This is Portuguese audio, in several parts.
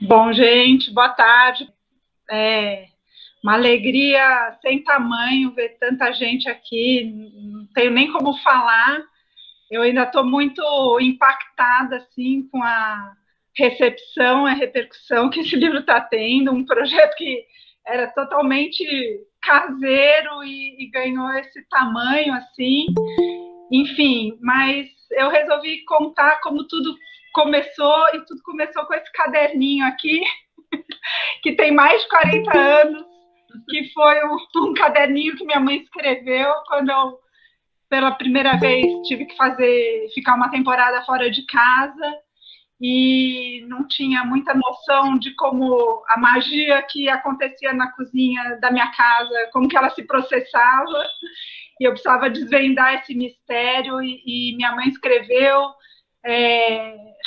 Bom, gente, boa tarde. É uma alegria sem tamanho ver tanta gente aqui. Não tenho nem como falar. Eu ainda estou muito impactada assim com a recepção, a repercussão que esse livro está tendo. Um projeto que era totalmente caseiro e ganhou esse tamanho assim. Enfim, mas eu resolvi contar como tudo começou e tudo começou com esse caderninho aqui que tem mais de 40 anos, que foi um caderninho que minha mãe escreveu quando eu, pela primeira vez, tive que ficar uma temporada fora de casa e não tinha muita noção de como a magia que acontecia na cozinha da minha casa, como que ela se processava, e eu precisava desvendar esse mistério, e minha mãe escreveu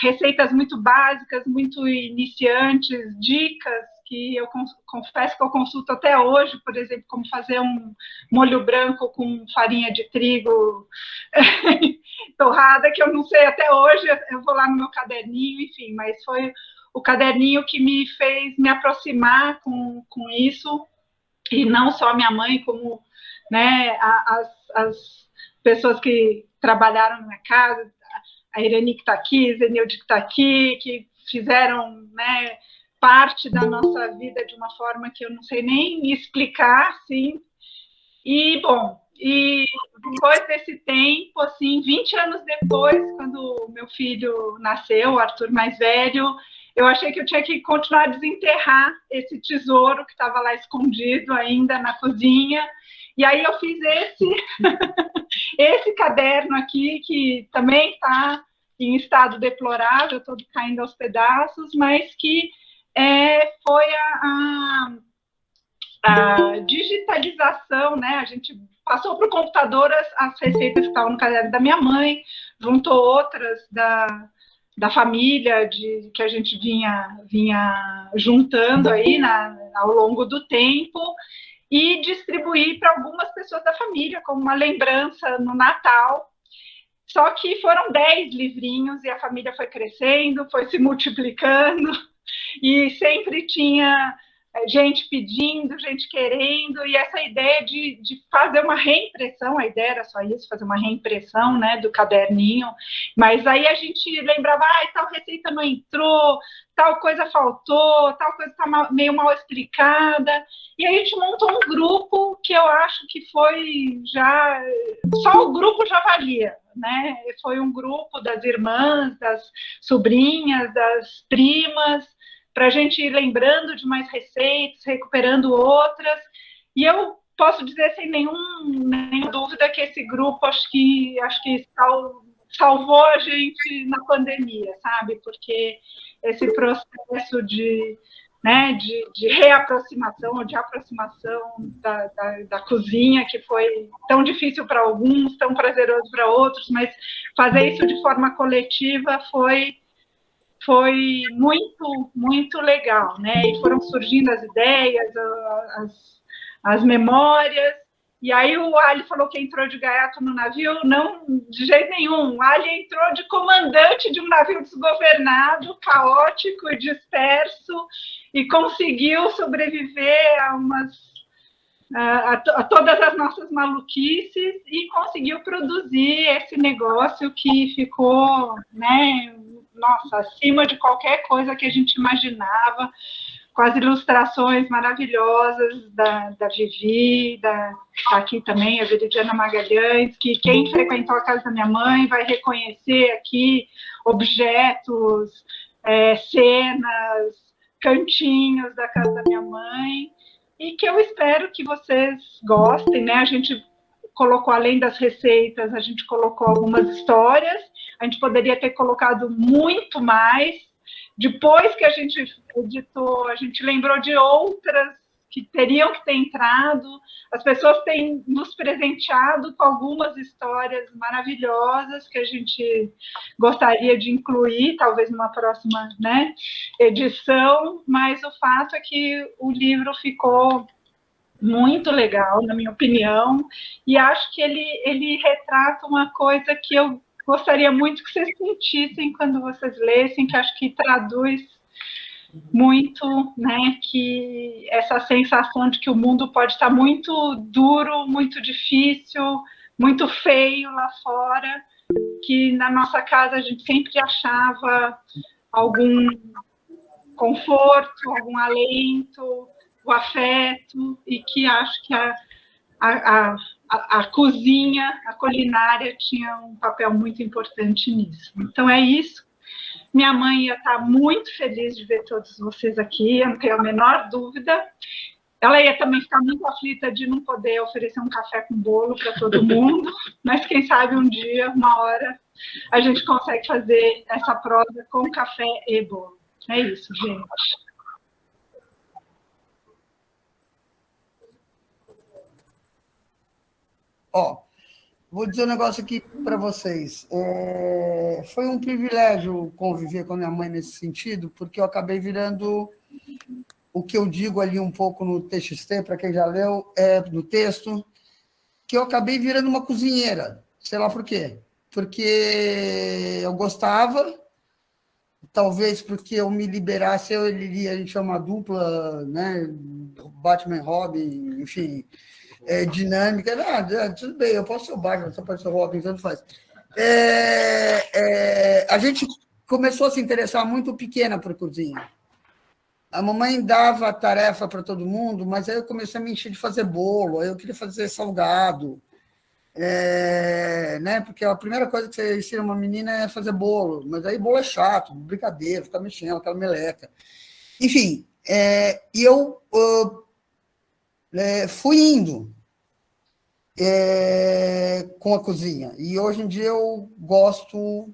receitas muito básicas, muito iniciantes, dicas que eu confesso que eu consulto até hoje, por exemplo, como fazer um molho branco com farinha de trigo torrada, que eu não sei até hoje, eu vou lá no meu caderninho, enfim, mas foi o caderninho que me fez me aproximar com isso, e não só minha mãe, como né, as pessoas que trabalharam na minha casa, a Irene que está aqui, a Zenilde que está aqui, que fizeram né, parte da nossa vida de uma forma que eu não sei nem explicar, assim. E, bom, e depois desse tempo, assim, 20 anos depois, quando o meu filho nasceu, o Arthur mais velho, eu achei que eu tinha que continuar a desenterrar esse tesouro que estava lá escondido ainda na cozinha. E aí eu fiz esse caderno aqui, que também está em estado deplorável, todo caindo aos pedaços, mas que foi a digitalização, né? A gente passou para o computador as receitas que estavam no caderno da minha mãe, juntou outras da família, que a gente vinha juntando aí ao longo do tempo, e distribuir para algumas pessoas da família, como uma lembrança no Natal. Só que foram 10 livrinhos e a família foi crescendo, foi se multiplicando, e sempre tinha gente pedindo, gente querendo, e essa ideia de fazer uma reimpressão, a ideia era só isso, fazer uma reimpressão né, do caderninho, mas aí a gente lembrava, tal receita não entrou, tal coisa faltou, tal coisa está meio mal explicada, e aí a gente montou um grupo que eu acho que foi já, só o grupo já valia, né? Foi um grupo das irmãs, das sobrinhas, das primas, para a gente ir lembrando de mais receitas, recuperando outras. E eu posso dizer sem nenhuma dúvida que esse grupo acho que salvou a gente na pandemia, sabe? Porque esse processo de reaproximação ou de aproximação da cozinha, que foi tão difícil para alguns, tão prazeroso para outros, mas fazer isso de forma coletiva foi muito, muito legal, né? E foram surgindo as ideias, as memórias. E aí o Ali falou que entrou de gaiato no navio. Não, de jeito nenhum. O Ali entrou de comandante de um navio desgovernado, caótico e disperso, e conseguiu sobreviver a todas as nossas maluquices e conseguiu produzir esse negócio que ficou, né, nossa, acima de qualquer coisa que a gente imaginava, com as ilustrações maravilhosas da Vivi, que está aqui também, a Veridiana Magalhães, que quem frequentou a casa da minha mãe vai reconhecer aqui objetos, cenas, cantinhos da casa da minha mãe, e que eu espero que vocês gostem, né? A gente colocou, além das receitas, a gente colocou algumas histórias, a gente poderia ter colocado muito mais. Depois que a gente editou, a gente lembrou de outras que teriam que ter entrado. As pessoas têm nos presenteado com algumas histórias maravilhosas que a gente gostaria de incluir, talvez numa próxima né, edição, mas o fato é que o livro ficou muito legal, na minha opinião, e acho que ele retrata uma coisa que eu gostaria muito que vocês sentissem quando vocês lessem, que acho que traduz muito, né, que essa sensação de que o mundo pode estar muito duro, muito difícil, muito feio lá fora, que na nossa casa a gente sempre achava algum conforto, algum alento, o afeto, e que acho que a cozinha, a culinária tinha um papel muito importante nisso. Então é isso. Minha mãe ia estar muito feliz de ver todos vocês aqui, eu não tenho a menor dúvida. Ela ia também ficar muito aflita de não poder oferecer um café com bolo para todo mundo, mas quem sabe um dia, uma hora, a gente consegue fazer essa prosa com café e bolo. É isso, gente. Ó, vou dizer um negócio aqui para vocês. Foi um privilégio conviver com a minha mãe nesse sentido, porque eu acabei virando o que eu digo ali um pouco no TXT, para quem já leu, no texto, que eu acabei virando uma cozinheira. Sei lá por quê. Porque eu gostava, talvez porque eu me liberasse, eu e Lili, a gente é uma dupla, né? Batman e Robin, enfim, dinâmica. Não, tudo bem, eu posso ser o Batman, você pode ser o Robin, tanto faz. A gente começou a se interessar muito pequena por cozinha. A mamãe dava tarefa para todo mundo, mas aí eu comecei a me encher de fazer bolo, aí eu queria fazer salgado, né? Porque a primeira coisa que você ensina uma menina é fazer bolo, mas aí bolo é chato, brincadeira, ficar mexendo, aquela meleca. Enfim, e eu fui indo com a cozinha, e hoje em dia eu gosto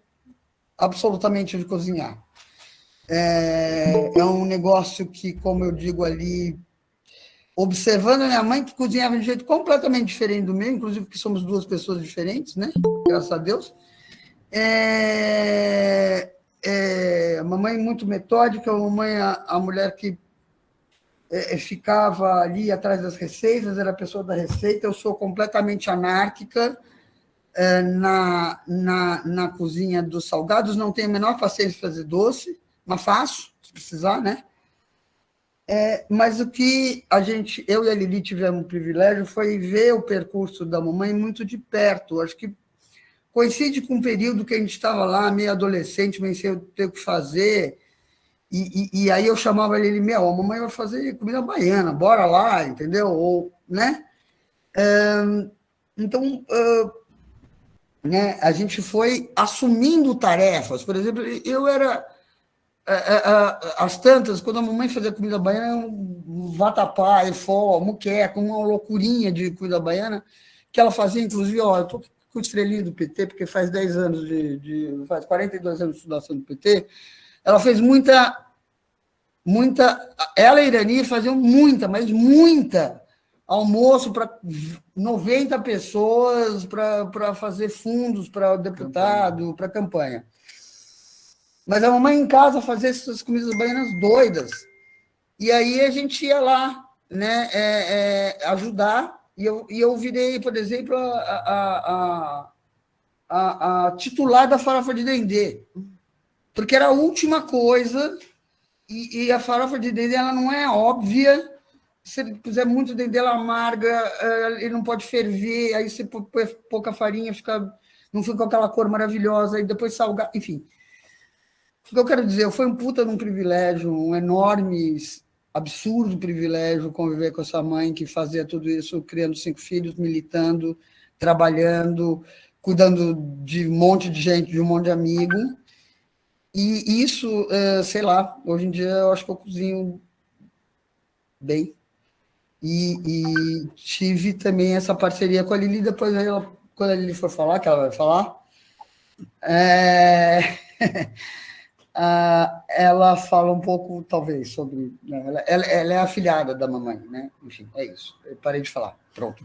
absolutamente de cozinhar. É um negócio que, como eu digo ali, observando a minha mãe, que cozinhava de um jeito completamente diferente do meu, inclusive porque somos duas pessoas diferentes, né? Graças a Deus. A mamãe muito metódica, a mamãe, a mulher que ficava ali atrás das receitas, era a pessoa da receita. Eu sou completamente anárquica na cozinha dos salgados, não tenho a menor paciência de fazer doce, mas faço, se precisar, né? Mas o que eu e a Lili tivemos o privilégio foi ver o percurso da mamãe muito de perto. Acho que coincide com um período que a gente estava lá, meio adolescente, meio sem ter o que fazer, e aí eu chamava a Lili, a mamãe vai fazer comida baiana, bora lá, entendeu? Ou, né? Então, né, a gente foi assumindo tarefas. Por exemplo, eu era... as tantas, quando a mamãe fazia comida baiana, um vatapá, efó, muqueca, uma loucurinha de comida baiana, que ela fazia, inclusive, eu estou com estrelinha do PT, porque faz 10 anos faz 42 anos de estudação do PT, ela fez muita, ela e a Irani faziam mas muita almoço para 90 pessoas, para fazer fundos para deputado, para campanha. Mas a mamãe em casa fazia essas comidas baianas doidas. E aí a gente ia lá, né, ajudar. E eu virei, por exemplo, a titular da farofa de dendê. Porque era a última coisa, e a farofa de dendê ela não é óbvia. Se ele puser muito dendê, ela amarga, ele não pode ferver, aí você põe pouca farinha, não fica com aquela cor maravilhosa, e depois salgar, enfim. O que eu quero dizer, foi um puta de um privilégio, um enorme, absurdo privilégio conviver com essa mãe que fazia tudo isso, criando 5 filhos, militando, trabalhando, cuidando de um monte de gente, de um monte de amigo. E isso, sei lá, hoje em dia eu acho que eu cozinho bem. E tive também essa parceria com a Lili, depois quando a Lili for falar, que ela vai falar, ela fala um pouco, talvez, sobre... Né, ela é afilhada da mamãe, né? Enfim, é isso. Eu parei de falar. Pronto.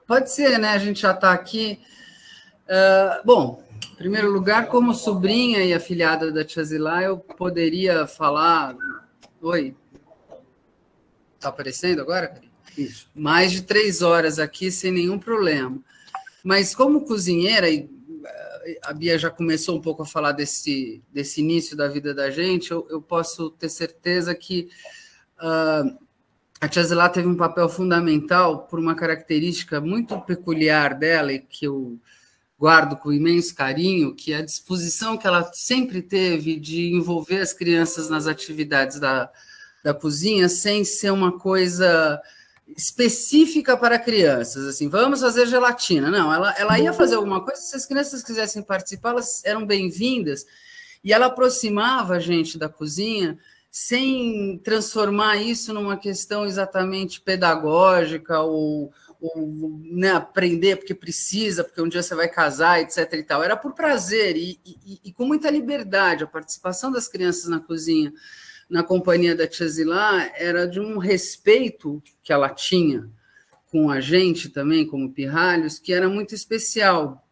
Pode ser, né? A gente já está aqui. Bom, em primeiro lugar, como sobrinha e afilhada da tia Zilá, eu poderia falar... Oi? Está aparecendo agora, Karine? Isso. Mais de 3 horas aqui, sem nenhum problema. Mas como cozinheira, e a Bia já começou um pouco a falar desse início da vida da gente, eu posso ter certeza que a tia Zilá teve um papel fundamental por uma característica muito peculiar dela e que eu guardo com imenso carinho, que é a disposição que ela sempre teve de envolver as crianças nas atividades da cozinha sem ser uma coisa específica para crianças, assim, vamos fazer gelatina. Não, ela ia fazer alguma coisa, se as crianças quisessem participar, elas eram bem-vindas, e ela aproximava a gente da cozinha sem transformar isso numa questão exatamente pedagógica ou né, aprender porque precisa, porque um dia você vai casar, etc. e tal. Era por prazer e com muita liberdade. A participação das crianças na cozinha, na companhia da tia Zilá, era de um respeito que ela tinha com a gente também, como pirralhos, que era muito especial.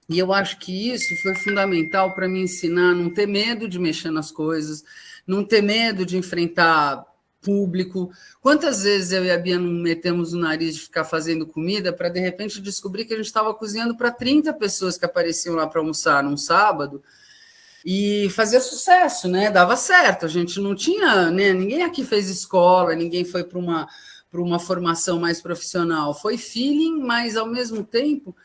E eu acho que isso foi fundamental para me ensinar a não ter medo de mexer nas coisas, não ter medo de enfrentar público. Quantas vezes eu e a Bia não metemos o nariz de ficar fazendo comida para, de repente, descobrir que a gente estava cozinhando para 30 pessoas que apareciam lá para almoçar num sábado e fazia sucesso, né? Dava certo. A gente não tinha, né? Ninguém aqui fez escola, ninguém foi para uma formação mais profissional. Foi feeling, mas, ao mesmo tempo,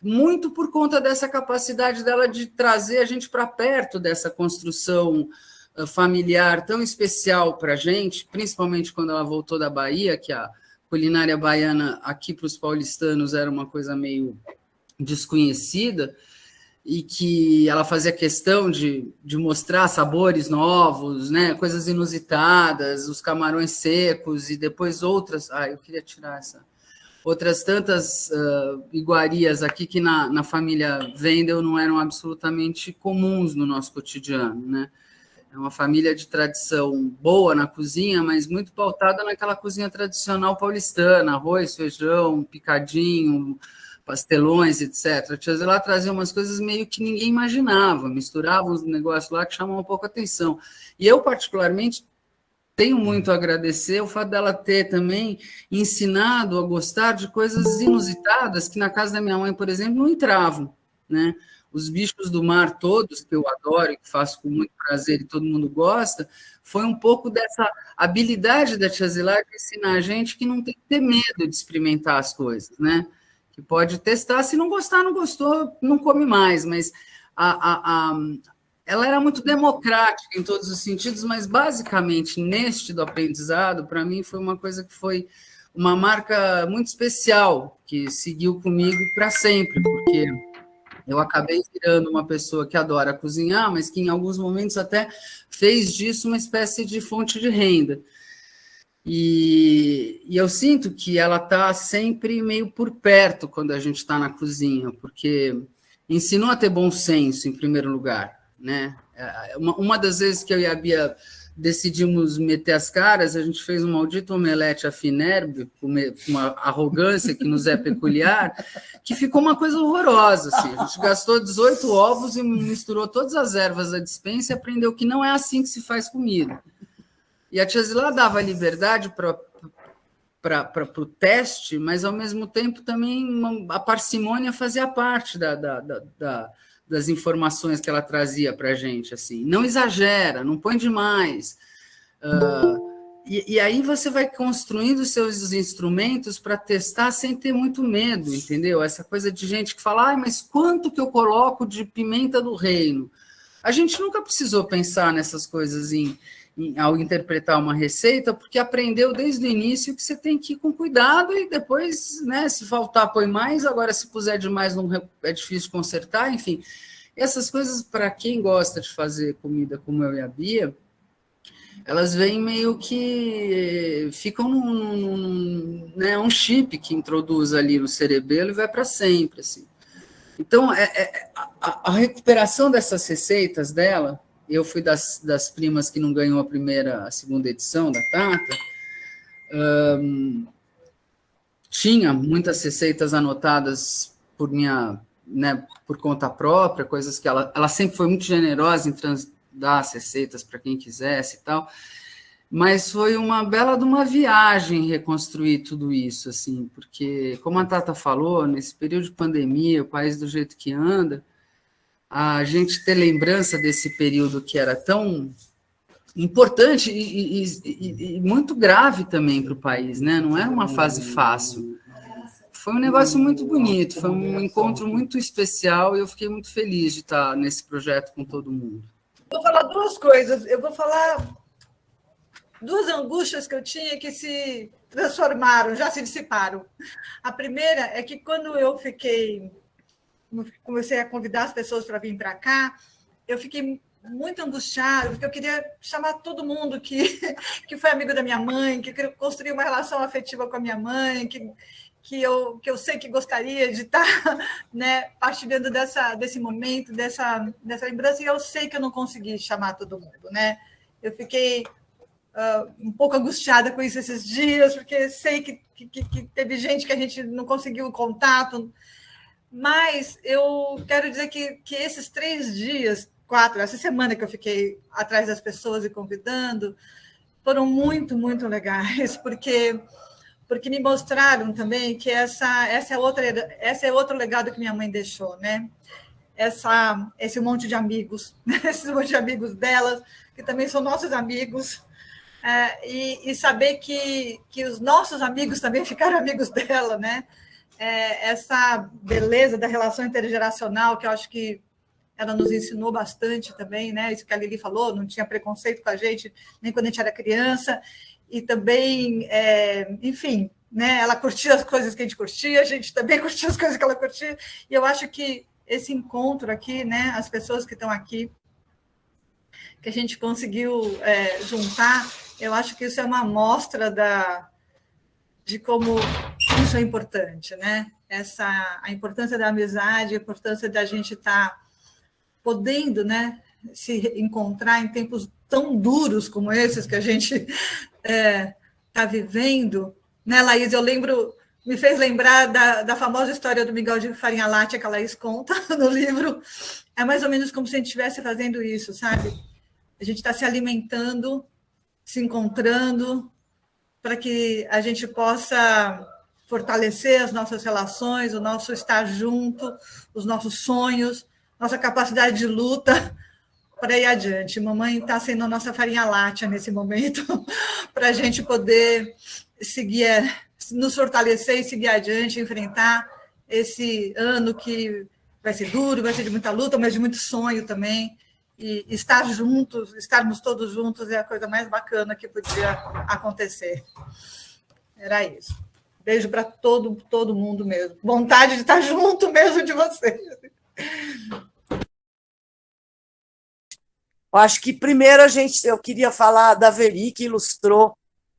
muito por conta dessa capacidade dela de trazer a gente para perto dessa construção familiar tão especial para a gente, principalmente quando ela voltou da Bahia, que a culinária baiana aqui para os paulistanos era uma coisa meio desconhecida, e que ela fazia questão de mostrar sabores novos, né, coisas inusitadas, os camarões secos, e depois outras... eu queria tirar essa... Outras tantas iguarias aqui que na família Wendel não eram absolutamente comuns no nosso cotidiano, né? É uma família de tradição boa na cozinha, mas muito pautada naquela cozinha tradicional paulistana, arroz, feijão, picadinho, pastelões, etc. A tia Zilá trazia umas coisas meio que ninguém imaginava, misturava uns negócios lá que chamavam um pouco a atenção. E eu, particularmente, tenho muito a agradecer o fato dela ter também ensinado a gostar de coisas inusitadas que na casa da minha mãe, por exemplo, não entravam, né? Os bichos do mar todos, que eu adoro e que faço com muito prazer e todo mundo gosta, foi um pouco dessa habilidade da tia Zilá de ensinar a gente que não tem que ter medo de experimentar as coisas, né? Que pode testar, se não gostar, não gostou, não come mais, mas ela era muito democrática em todos os sentidos, mas basicamente neste do aprendizado, para mim foi uma coisa que foi uma marca muito especial, que seguiu comigo para sempre, porque eu acabei virando uma pessoa que adora cozinhar, mas que em alguns momentos até fez disso uma espécie de fonte de renda. E eu sinto que ela está sempre meio por perto quando a gente está na cozinha, porque ensinou a ter bom senso, em primeiro lugar, né? Uma das vezes que eu e a Bia decidimos meter as caras, a gente fez um maldito omelete à Finerbe, com uma arrogância que nos é peculiar, que ficou uma coisa horrorosa. Assim. A gente gastou 18 ovos e misturou todas as ervas da despensa e aprendeu que não é assim que se faz comida. E a tia Zilá dava liberdade para o teste, mas, ao mesmo tempo, também a parcimônia fazia parte das informações que ela trazia para a gente, assim, não exagera, não põe demais. E aí você vai construindo os seus instrumentos para testar sem ter muito medo, entendeu? Essa coisa de gente que fala, mas quanto que eu coloco de pimenta do reino? A gente nunca precisou pensar nessas coisas ao interpretar uma receita, porque aprendeu desde o início que você tem que ir com cuidado e depois, né, se faltar, põe mais, agora se puser demais não é difícil consertar, enfim. Essas coisas, para quem gosta de fazer comida como eu e a Bia, elas vêm meio que ficam né, um chip que introduz ali no cerebelo e vai para sempre, assim. Então, a recuperação dessas receitas dela, eu fui das primas que não ganhou a segunda edição da Tata, tinha muitas receitas anotadas por minha, né, por conta própria, coisas que ela sempre foi muito generosa em dar as receitas para quem quisesse e tal, mas foi uma bela de uma viagem reconstruir tudo isso, assim, porque, como a Tata falou, nesse período de pandemia, o país do jeito que anda, a gente ter lembrança desse período que era tão importante e muito grave também para o país, né? Não era uma fase fácil. Foi um negócio muito bonito, foi um encontro muito especial e eu fiquei muito feliz de estar nesse projeto com todo mundo. Vou falar duas coisas. Eu vou falar duas angústias que eu tinha que se transformaram, já se dissiparam. A primeira é que quando eu comecei a convidar as pessoas para vir para cá, eu fiquei muito angustiada, porque eu queria chamar todo mundo que foi amigo da minha mãe, que construiu uma relação afetiva com a minha mãe, que eu sei que gostaria de estar, né, partilhando desse momento, dessa lembrança, e eu sei que eu não consegui chamar todo mundo, né? Eu fiquei um pouco angustiada com isso esses dias, porque sei que teve gente que a gente não conseguiu o contato, mas eu quero dizer que esses 3 dias, 4, essa semana que eu fiquei atrás das pessoas e convidando, foram muito, muito legais, porque me mostraram também que esse é outro legado que minha mãe deixou, né? Esse monte de amigos, esse monte de amigos dela, que também são nossos amigos, e saber que os nossos amigos também ficaram amigos dela, né? Essa beleza da relação intergeracional, que eu acho que ela nos ensinou bastante também, né? Isso que a Lili falou, não tinha preconceito com a gente, nem quando a gente era criança, e também, enfim, né? Ela curtia as coisas que a gente curtia, a gente também curtia as coisas que ela curtia, e eu acho que esse encontro aqui, né? As pessoas que estão aqui, que a gente conseguiu juntar, eu acho que isso é uma amostra de como isso é importante, né? A importância da amizade, a importância da gente estar podendo, né, se encontrar em tempos tão duros como esses que a gente está vivendo, né, Laís? Me fez lembrar da famosa história do Miguel de Farinha Láctea que a Laís conta no livro. É mais ou menos como se a gente estivesse fazendo isso, sabe? A gente está se alimentando, se encontrando, para que a gente possa fortalecer as nossas relações, o nosso estar junto, os nossos sonhos, nossa capacidade de luta para ir adiante. Mamãe está sendo a nossa farinha láctea nesse momento, para a gente poder seguir, nos fortalecer e seguir adiante, enfrentar esse ano que vai ser duro, vai ser de muita luta, mas de muito sonho também. E estarmos todos juntos é a coisa mais bacana que podia acontecer. Era isso. Beijo para todo mundo mesmo. Vontade de estar junto mesmo de vocês. Eu acho que primeiro eu queria falar da Veri, que ilustrou,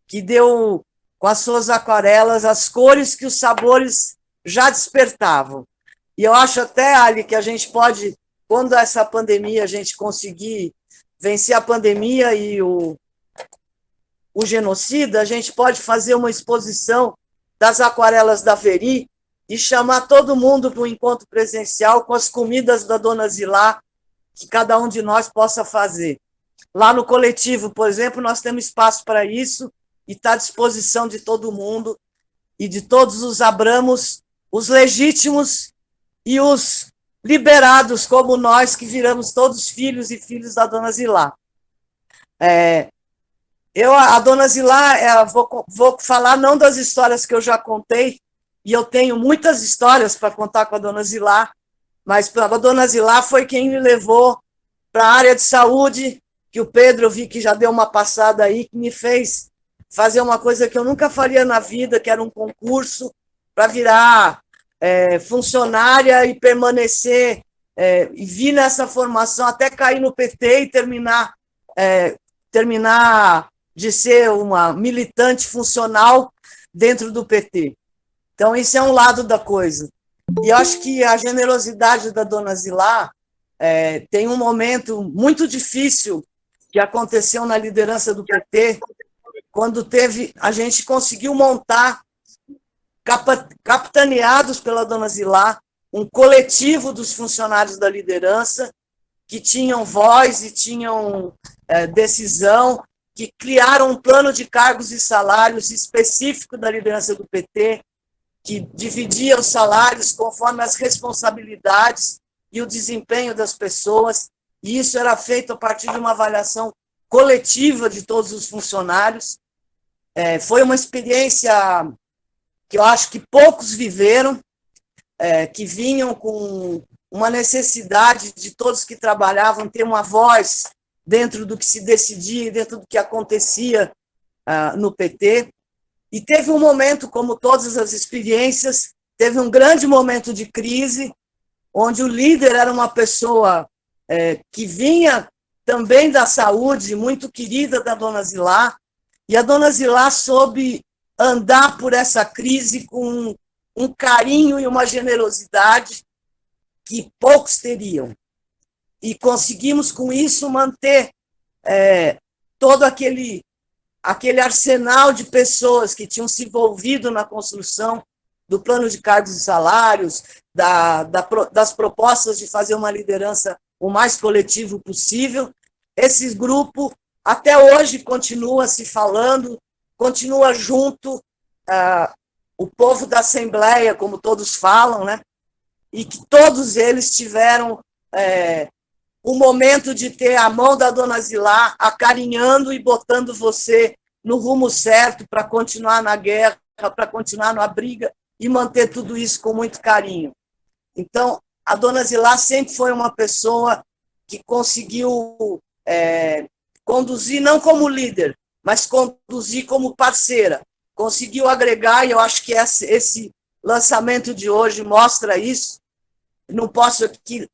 que deu com as suas aquarelas as cores que os sabores já despertavam. E eu acho até, Ali, que a gente pode, quando essa pandemia, a gente conseguir vencer a pandemia e o genocida, a gente pode fazer uma exposição das aquarelas da Veri e chamar todo mundo para um encontro presencial com as comidas da Dona Zilá, que cada um de nós possa fazer. Lá no coletivo, por exemplo, nós temos espaço para isso e está à disposição de todo mundo e de todos os abramos, os legítimos e os liberados, como nós, que viramos todos filhos e filhos da Dona Zilá. A Dona Zilá, vou falar não das histórias que eu já contei, e eu tenho muitas histórias para contar com a Dona Zilá, mas a Dona Zilá foi quem me levou para a área de saúde, que o Pedro, eu vi que já deu uma passada aí, que me fez fazer uma coisa que eu nunca faria na vida, que era um concurso para virar funcionária e permanecer, e vir nessa formação até cair no PT e terminar de ser uma militante funcional dentro do PT. Então, esse é um lado da coisa. E eu acho que a generosidade da Dona Zilá tem um momento muito difícil que aconteceu na liderança do PT, quando a gente conseguiu montar, capitaneados pela Dona Zilá, um coletivo dos funcionários da liderança que tinham voz e tinham decisão, que criaram um plano de cargos e salários específico da liderança do PT, que dividia os salários conforme as responsabilidades e o desempenho das pessoas, e isso era feito a partir de uma avaliação coletiva de todos os funcionários. Foi uma experiência que eu acho que poucos viveram, que vinham com uma necessidade de todos que trabalhavam ter uma voz dentro do que se decidia, dentro do que acontecia no PT. E teve um momento, como todas as experiências, teve um grande momento de crise, onde o líder era uma pessoa que vinha também da saúde, muito querida da Dona Zilá, e a Dona Zilá soube andar por essa crise com um carinho e uma generosidade que poucos teriam. E conseguimos, com isso, manter todo aquele arsenal de pessoas que tinham se envolvido na construção do plano de cargos e salários, das propostas de fazer uma liderança o mais coletivo possível. Esse grupo, até hoje, continua se falando, continua junto, o povo da Assembleia, como todos falam, né? E que todos eles tiveram o momento de ter a mão da Dona Zilá acarinhando e botando você no rumo certo para continuar na guerra, para continuar na briga e manter tudo isso com muito carinho. Então, a Dona Zilá sempre foi uma pessoa que conseguiu conduzir, não como líder, mas conduzir como parceira. Conseguiu agregar, e eu acho que esse lançamento de hoje mostra isso. Não posso aqui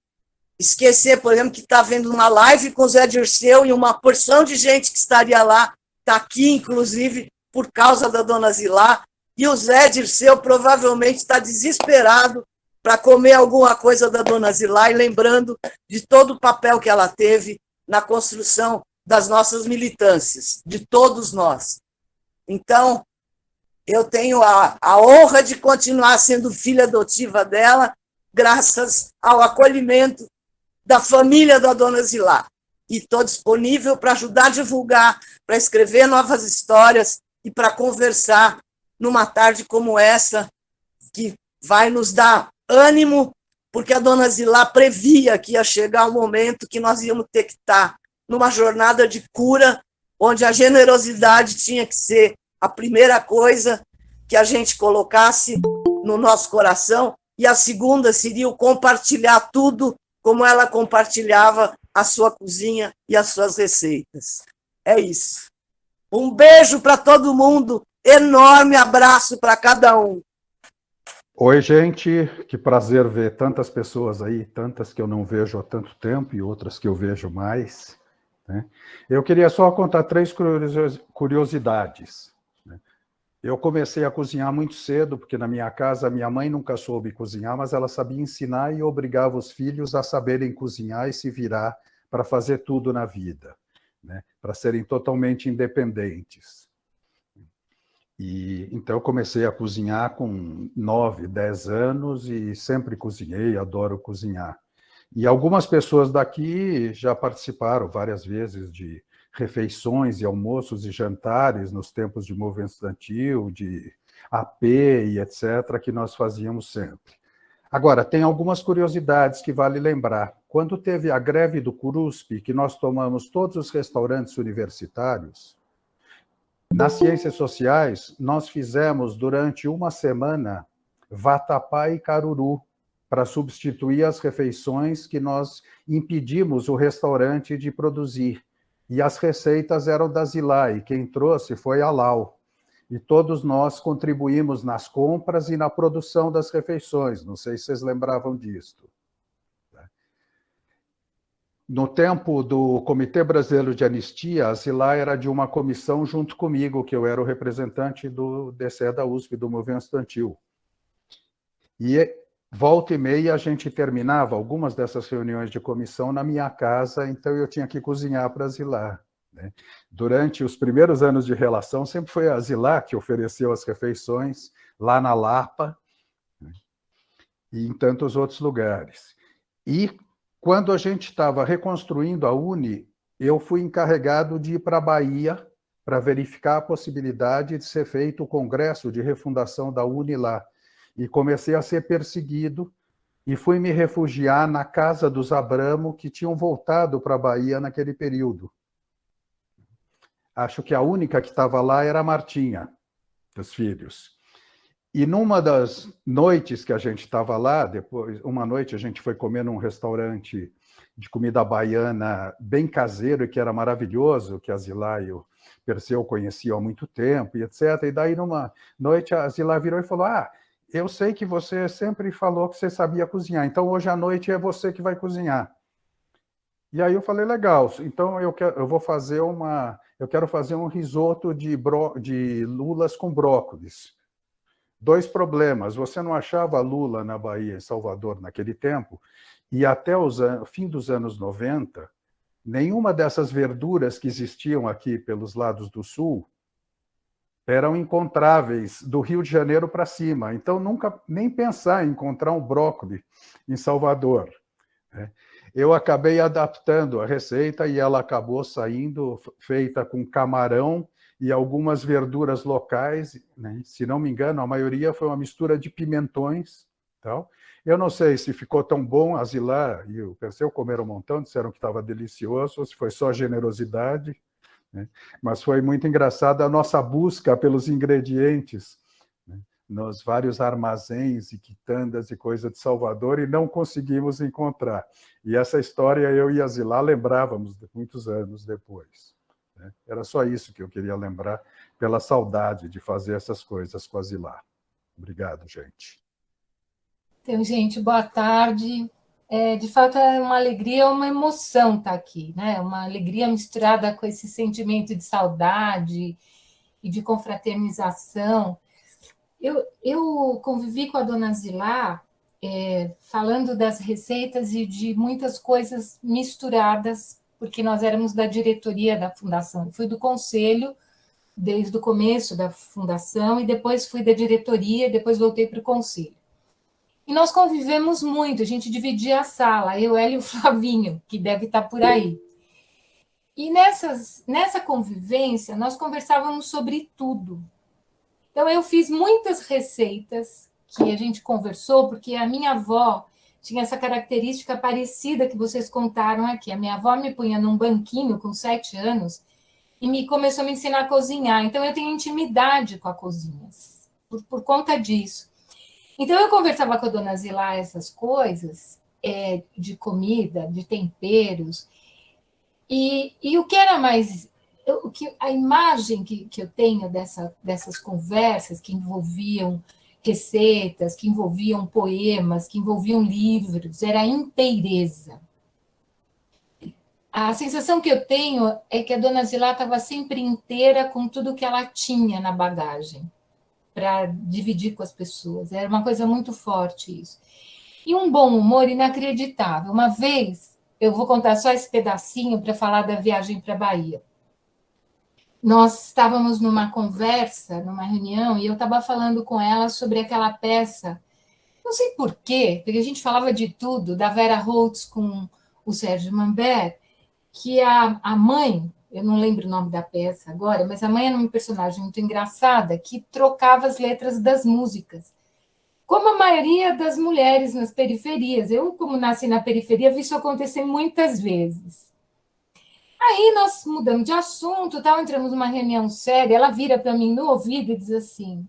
esquecer, por exemplo, que está vendo uma live com o Zé Dirceu e uma porção de gente que estaria lá, está aqui, inclusive, por causa da Dona Zilá, e o Zé Dirceu provavelmente está desesperado para comer alguma coisa da Dona Zilá, e lembrando de todo o papel que ela teve na construção das nossas militâncias, de todos nós. Então, eu tenho a honra de continuar sendo filha adotiva dela, graças ao acolhimento da família da Dona Zilá. E estou disponível para ajudar a divulgar, para escrever novas histórias e para conversar numa tarde como essa, que vai nos dar ânimo, porque a Dona Zilá previa que ia chegar um momento que nós íamos ter que estar numa jornada de cura, onde a generosidade tinha que ser a primeira coisa que a gente colocasse no nosso coração, e a segunda seria o compartilhar tudo como ela compartilhava a sua cozinha e as suas receitas. É isso. Um beijo para todo mundo, enorme abraço para cada um. Oi, gente, que prazer ver tantas pessoas aí, tantas que eu não vejo há tanto tempo e outras que eu vejo mais, né? Eu queria só contar 3 curiosidades. Eu comecei a cozinhar muito cedo, porque na minha casa minha mãe nunca soube cozinhar, mas ela sabia ensinar e obrigava os filhos a saberem cozinhar e se virar para fazer tudo na vida, né? Para serem totalmente independentes. E então eu comecei a cozinhar com 9, 10 anos e sempre cozinhei, adoro cozinhar. E algumas pessoas daqui já participaram várias vezes de refeições e almoços e jantares nos tempos de movimento estudantil, de AP e etc., que nós fazíamos sempre. Agora, tem algumas curiosidades que vale lembrar. Quando teve a greve do CURUSP, que nós tomamos todos os restaurantes universitários, nas ciências sociais, nós fizemos durante uma semana vatapá e caruru, para substituir as refeições que nós impedimos o restaurante de produzir. E as receitas eram da Zilá, e quem trouxe foi a Lau. E todos nós contribuímos nas compras e na produção das refeições. Não sei se vocês lembravam disto. No tempo do Comitê Brasileiro de Anistia, a Zilá era de uma comissão junto comigo, que eu era o representante do DCE da USP, do Movimento Estudantil. E volta e meia a gente terminava algumas dessas reuniões de comissão na minha casa, então eu tinha que cozinhar para a Zilá, né? Durante os primeiros anos de relação, sempre foi a Zilá que ofereceu as refeições lá na Lapa, né? E em tantos outros lugares. E quando a gente estava reconstruindo a UNE, eu fui encarregado de ir para a Bahia para verificar a possibilidade de ser feito o congresso de refundação da UNE lá. E comecei a ser perseguido e fui me refugiar na casa dos Abramo, que tinham voltado para a Bahia naquele período. Acho que a única que estava lá era a Martinha, dos filhos. E numa das noites que a gente estava lá, depois, uma noite a gente foi comer num restaurante de comida baiana bem caseiro, e que era maravilhoso, que a Zilá e o Perseu conheciam há muito tempo, e etc. E daí, numa noite, a Zilá virou e falou: eu sei que você sempre falou que você sabia cozinhar, então hoje à noite é você que vai cozinhar. E aí eu falei: legal, então eu quero fazer um risoto de lulas com brócolis. 2 problemas: você não achava lula na Bahia, em Salvador, naquele tempo, e até o fim dos anos 90, nenhuma dessas verduras que existiam aqui pelos lados do sul eram encontráveis do Rio de Janeiro para cima. Então, nunca nem pensar em encontrar um brócolis em Salvador. Eu acabei adaptando a receita e ela acabou saindo feita com camarão e algumas verduras locais, né? Se não me engano, a maioria foi uma mistura de pimentões. Tal. Eu não sei se ficou tão bom, a Zilá e o Perseu comeram um montão, disseram que estava delicioso, ou se foi só generosidade, né? Mas foi muito engraçada a nossa busca pelos ingredientes, né, nos vários armazéns e quitandas e coisa de Salvador, e não conseguimos encontrar. E essa história eu e a Zilá lembrávamos muitos anos depois. Era só isso que eu queria lembrar, pela saudade de fazer essas coisas com a Zilá. Obrigado, gente. Então, gente, boa tarde. De fato, é uma alegria, uma emoção estar aqui, né? Uma alegria misturada com esse sentimento de saudade e de confraternização. Eu convivi com a dona Zilá, falando das receitas e de muitas coisas misturadas, porque nós éramos da diretoria da fundação. Fui do conselho desde o começo da fundação, e depois fui da diretoria, depois voltei para o conselho. E nós convivemos muito, a gente dividia a sala, eu, ela e o Flavinho, que deve estar por aí. E nessa convivência, nós conversávamos sobre tudo. Então, eu fiz muitas receitas que a gente conversou, porque a minha avó tinha essa característica parecida que vocês contaram aqui. A minha avó me punha num banquinho com 7 anos e começou a me ensinar a cozinhar. Então, eu tenho intimidade com a cozinha, por conta disso. Então, eu conversava com a dona Zilá essas coisas, de comida, de temperos, e o que era mais... a imagem que eu tenho dessas conversas que envolviam receitas, que envolviam poemas, que envolviam livros, era a inteireza. A sensação que eu tenho é que a dona Zilá estava sempre inteira com tudo que ela tinha na bagagem, para dividir com as pessoas. Era uma coisa muito forte isso. E um bom humor inacreditável. Uma vez, eu vou contar só esse pedacinho para falar da viagem para a Bahia. Nós estávamos numa conversa, numa reunião, e eu estava falando com ela sobre aquela peça, não sei porquê, porque a gente falava de tudo, da Vera Holtz com o Sérgio Manbert, que a mãe, eu não lembro o nome da peça agora, mas a mãe era uma personagem muito engraçada, que trocava as letras das músicas, como a maioria das mulheres nas periferias. Eu, como nasci na periferia, vi isso acontecer muitas vezes. Aí nós mudamos de assunto, entramos numa reunião séria, ela vira para mim no ouvido e diz assim: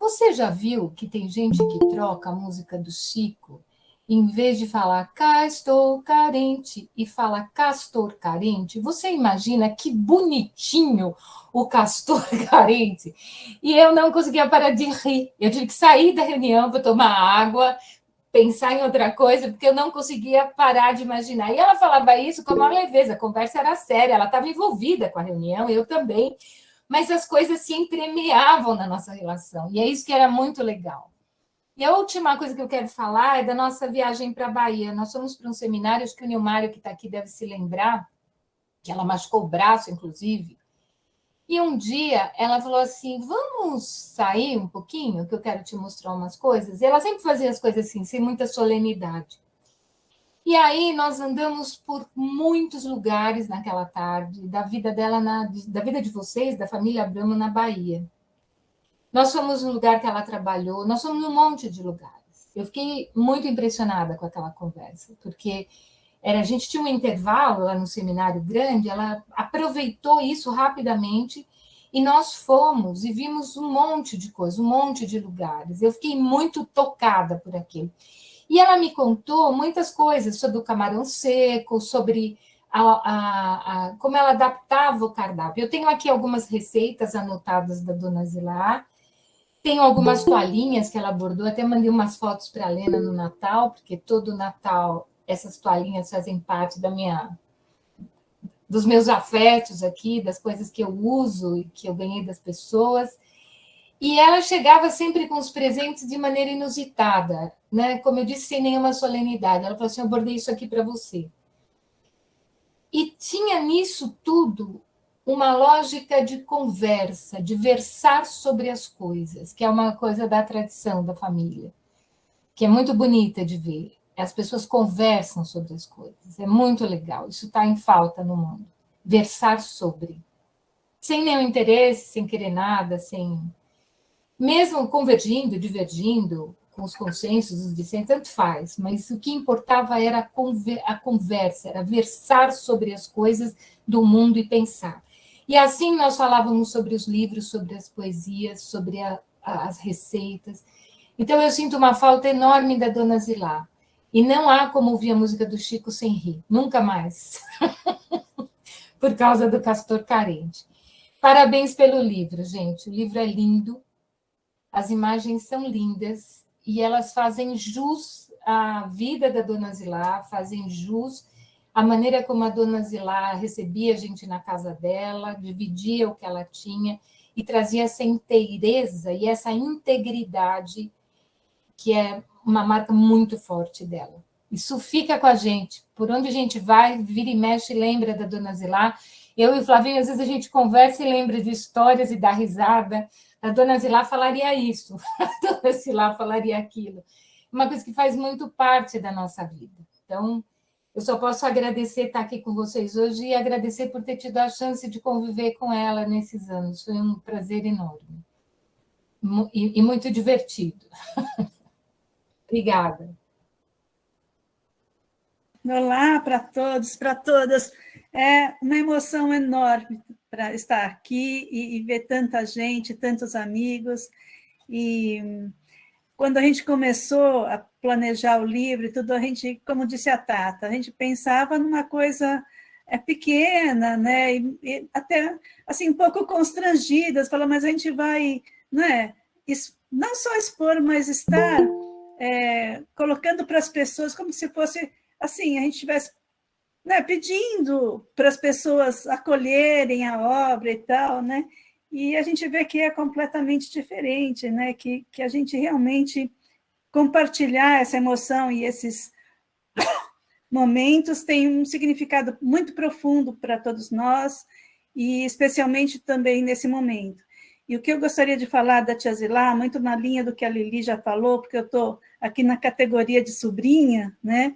você já viu que tem gente que troca a música do Chico, em vez de falar cá estou carente e fala castor carente? Você imagina que bonitinho o castor carente? E eu não conseguia parar de rir. Eu tive que sair da reunião para tomar água, pensar em outra coisa, porque eu não conseguia parar de imaginar. E ela falava isso com a maior leveza, a conversa era séria, ela estava envolvida com a reunião, eu também, mas as coisas se entremeavam na nossa relação, e é isso que era muito legal. E a última coisa que eu quero falar é da nossa viagem para a Bahia. Nós fomos para um seminário, acho que o Nilmário, que está aqui, deve se lembrar, que ela machucou o braço, inclusive, e um dia ela falou assim: vamos sair um pouquinho, que eu quero te mostrar umas coisas. E ela sempre fazia as coisas assim, sem muita solenidade. E aí nós andamos por muitos lugares naquela tarde, da vida dela, da vida de vocês, da família Abramo, na Bahia. Nós fomos no lugar que ela trabalhou, nós fomos num monte de lugares. Eu fiquei muito impressionada com aquela conversa, porque a gente tinha um intervalo lá no seminário grande, ela aproveitou isso rapidamente e nós fomos e vimos um monte de coisa, um monte de lugares. Eu fiquei muito tocada por aquilo. E ela me contou muitas coisas sobre o camarão seco, sobre como ela adaptava o cardápio. Eu tenho aqui algumas receitas anotadas da Dona Zilá, tenho algumas toalhinhas que ela bordou, até mandei umas fotos para a Lena no Natal, porque todo Natal essas toalhinhas fazem parte dos meus afetos aqui, das coisas que eu uso e que eu ganhei das pessoas. E ela chegava sempre com os presentes de maneira inusitada, né? Como eu disse, sem nenhuma solenidade. Ela falou assim, eu bordei isso aqui para você. E tinha nisso tudo uma lógica de conversa, de versar sobre as coisas, que é uma coisa da tradição da família, que é muito bonita de ver. As pessoas conversam sobre as coisas. É muito legal. Isso está em falta no mundo. Versar sobre. Sem nenhum interesse, sem querer nada, sem... Mesmo convergindo, divergindo, com os consensos, os dissensos, tanto faz. Mas o que importava era a conversa, era versar sobre as coisas do mundo e pensar. E assim nós falávamos sobre os livros, sobre as poesias, sobre as receitas. Então eu sinto uma falta enorme da Dona Zilá. E não há como ouvir a música do Chico sem rir, nunca mais, por causa do Castor Carente. Parabéns pelo livro, gente, o livro é lindo, as imagens são lindas, e elas fazem jus à vida da Dona Zilá, fazem jus à maneira como a Dona Zilá recebia a gente na casa dela, dividia o que ela tinha, e trazia essa inteireza e essa integridade que é uma marca muito forte dela. Isso fica com a gente. Por onde a gente vai, vira e mexe, lembra da Dona Zilá. Eu e o Flavinho, às vezes a gente conversa e lembra de histórias e dá risada. A Dona Zilá falaria isso, a Dona Zilá falaria aquilo. Uma coisa que faz muito parte da nossa vida. Então, eu só posso agradecer estar aqui com vocês hoje e agradecer por ter tido a chance de conviver com ela nesses anos. Foi um prazer enorme. E muito divertido. Obrigada. Olá para todos, para todas. É uma emoção enorme para estar aqui e ver tanta gente, tantos amigos. E quando a gente começou a planejar o livro e tudo, a gente, como disse a Tata, a gente pensava numa coisa pequena, né? E até assim um pouco constrangidas, falou, mas a gente vai, né? Não só expor, mas estar colocando para as pessoas como se fosse assim, a gente estivesse, né, pedindo para as pessoas acolherem a obra e tal, né? E a gente vê que é completamente diferente, né? Que a gente realmente compartilhar essa emoção e esses momentos tem um significado muito profundo para todos nós, e especialmente também nesse momento. E o que eu gostaria de falar da Tia Zilá, muito na linha do que a Lili já falou, porque eu estou aqui na categoria de sobrinha, né?